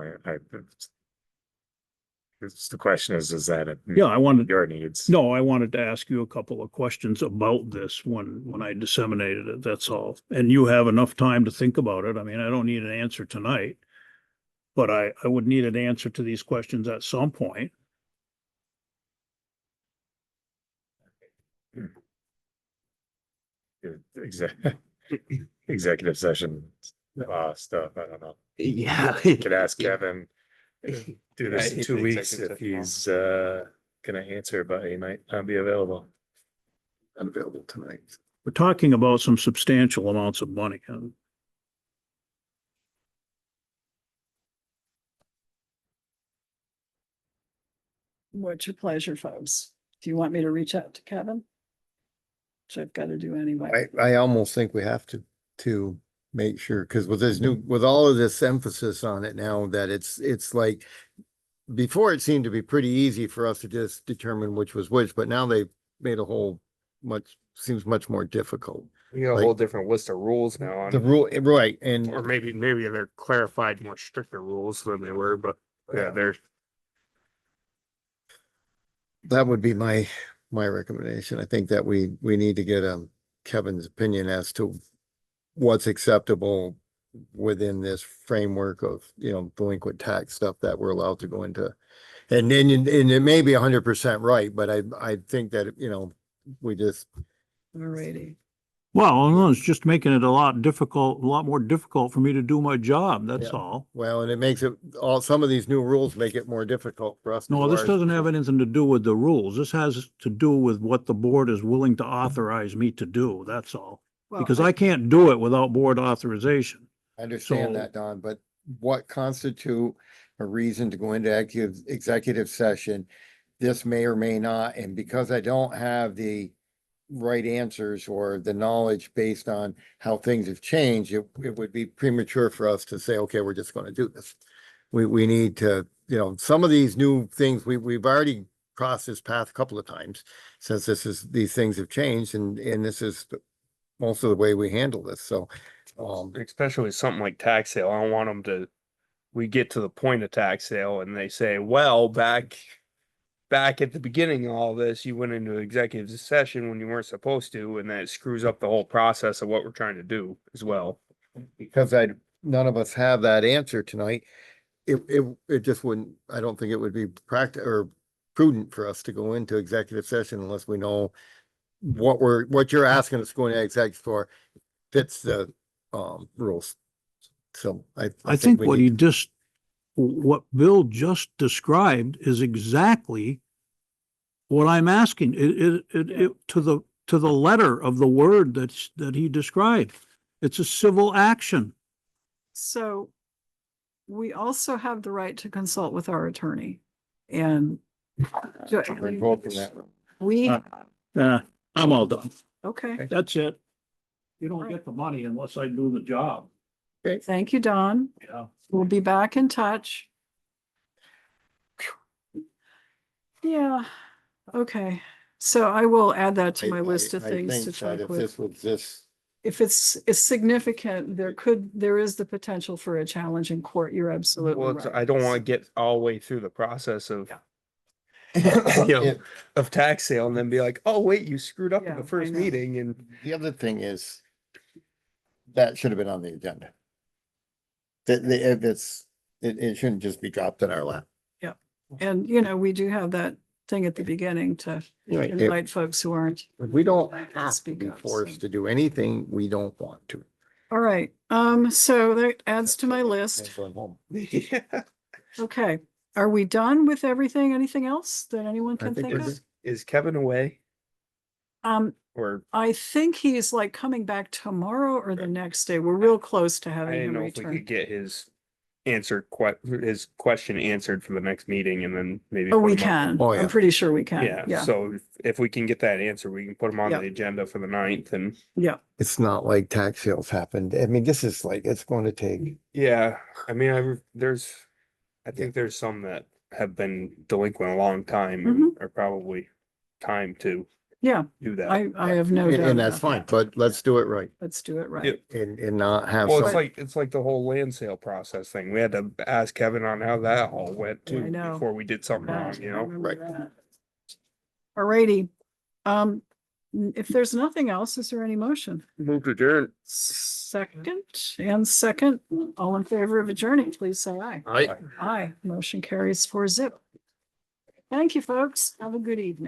the question is that Yeah, I wanted, your needs? no, I wanted to ask you a couple of questions about this when I disseminated it, that's all. And you have enough time to think about it. I mean, I don't need an answer tonight. But I would need an answer to these questions at some point. Executive session stuff, I don't know. Yeah. You could ask Kevin, do this in I 2 hate weeks executive if he's gonna answer, but he might not be available. Unavailable tonight. We're talking about some substantial amounts of money. What's your pleasure, folks? Do you want me to reach out to Kevin? Which I've got to do anyway. I almost think we have to make sure, because with all of this emphasis on it now, that it's like, before it seemed to be pretty easy for us to just determine which was which, but now they've made seems much more difficult. You got a whole different list of rules now The rule, right, Or and maybe they're clarified more stricter rules than they were, but yeah, they're. that would be my recommendation. I think that we need to get Kevin's opinion as to what's acceptable within this framework of, delinquent tax stuff that we're allowed to go into. And it may be 100% right, but I think that, we just, Alrighty. Well, no, it's just making it a lot more difficult for me to do my job, that's Yeah. all. well, and it makes it, some of these new rules make it more difficult for us. to No, do this ours. doesn't have anything to do with the rules. This has to do with what the board is willing to authorize me to do, that's all. Well, Because I can't do it without board authorization. I understand So- that, Don, but what constitute a reason to go into executive session? This may or may not, and because I don't have the right answers or the knowledge based on how things have changed, it would be premature for us to say, okay, we're just gonna do this. We need to, some of these new things, we've already crossed this path a couple of times since these things have changed, and this is most of the way we handle this, so. Especially with something like tax sale, I don't want them to, we get to the point of tax sale and they say, well, back at the beginning of all this, you went into executive session when you weren't supposed to, and that screws up the whole process of what we're trying to do as well. Because none of us have that answer tonight, it just wouldn't, I don't think it would be or prudent for us to go into executive session unless we know what you're asking us going to executive for fits the, rules. So I think we what need- what Bill just described is exactly what I'm asking. It to the letter of the word that he described. It's a civil action. So we also have the right to consult with our attorney and We're involved in that. we, I'm all done. okay. That's it. You don't get the money unless I do the job. Thank you, Don. Yeah. We'll be back in touch. Yeah, okay. So I will add that to my list of I things to think check that if with. this was this, If it's significant, there is the potential for a challenge in court. You're absolutely Well, right. I don't want to get all the way through the process of, It- of tax sale and then be like, oh, wait, you screwed up in Yeah, the I first know. meeting and. the other thing is that should have been on the agenda. If it shouldn't just be dropped in our lap. And, we do have that thing at the beginning to Right. invite folks who aren't. We don't have to have to speak be up, forced so. to do anything we don't want to. All right, so that adds to my list. Okay, are we done with everything? Anything else that anyone I can think think we're of? Is Kevin away or? I think he's like coming back tomorrow or the next day. We're real close to I having didn't him know if we return. could get his his question answered for the next meeting and then maybe. Oh, put we him on. can. Oh, I'm yeah. pretty sure we can. Yeah, Yeah, so if we can get that answer, we can put him on Yeah. the agenda for the 9th and. yeah. It's not like tax sales happened. I mean, this is like, it's going to take, Yeah, I mean, I think there's some that have been delinquent a long time and are probably time to Yeah, do that. I have no doubt. and that's about fine, that. but let's do it right Let's do it right. Yep. and not have Well, some. it's like the whole land sale process thing. We had to ask Kevin on how that all went I too know. before we did something wrong, you know? Right. Alrighty. If there's nothing else, is there any motion? Move to adjourn. Second, all in favor of adjourning, please say aye. Aye. Aye, motion carries 4-0. Thank you, folks. Have a good evening.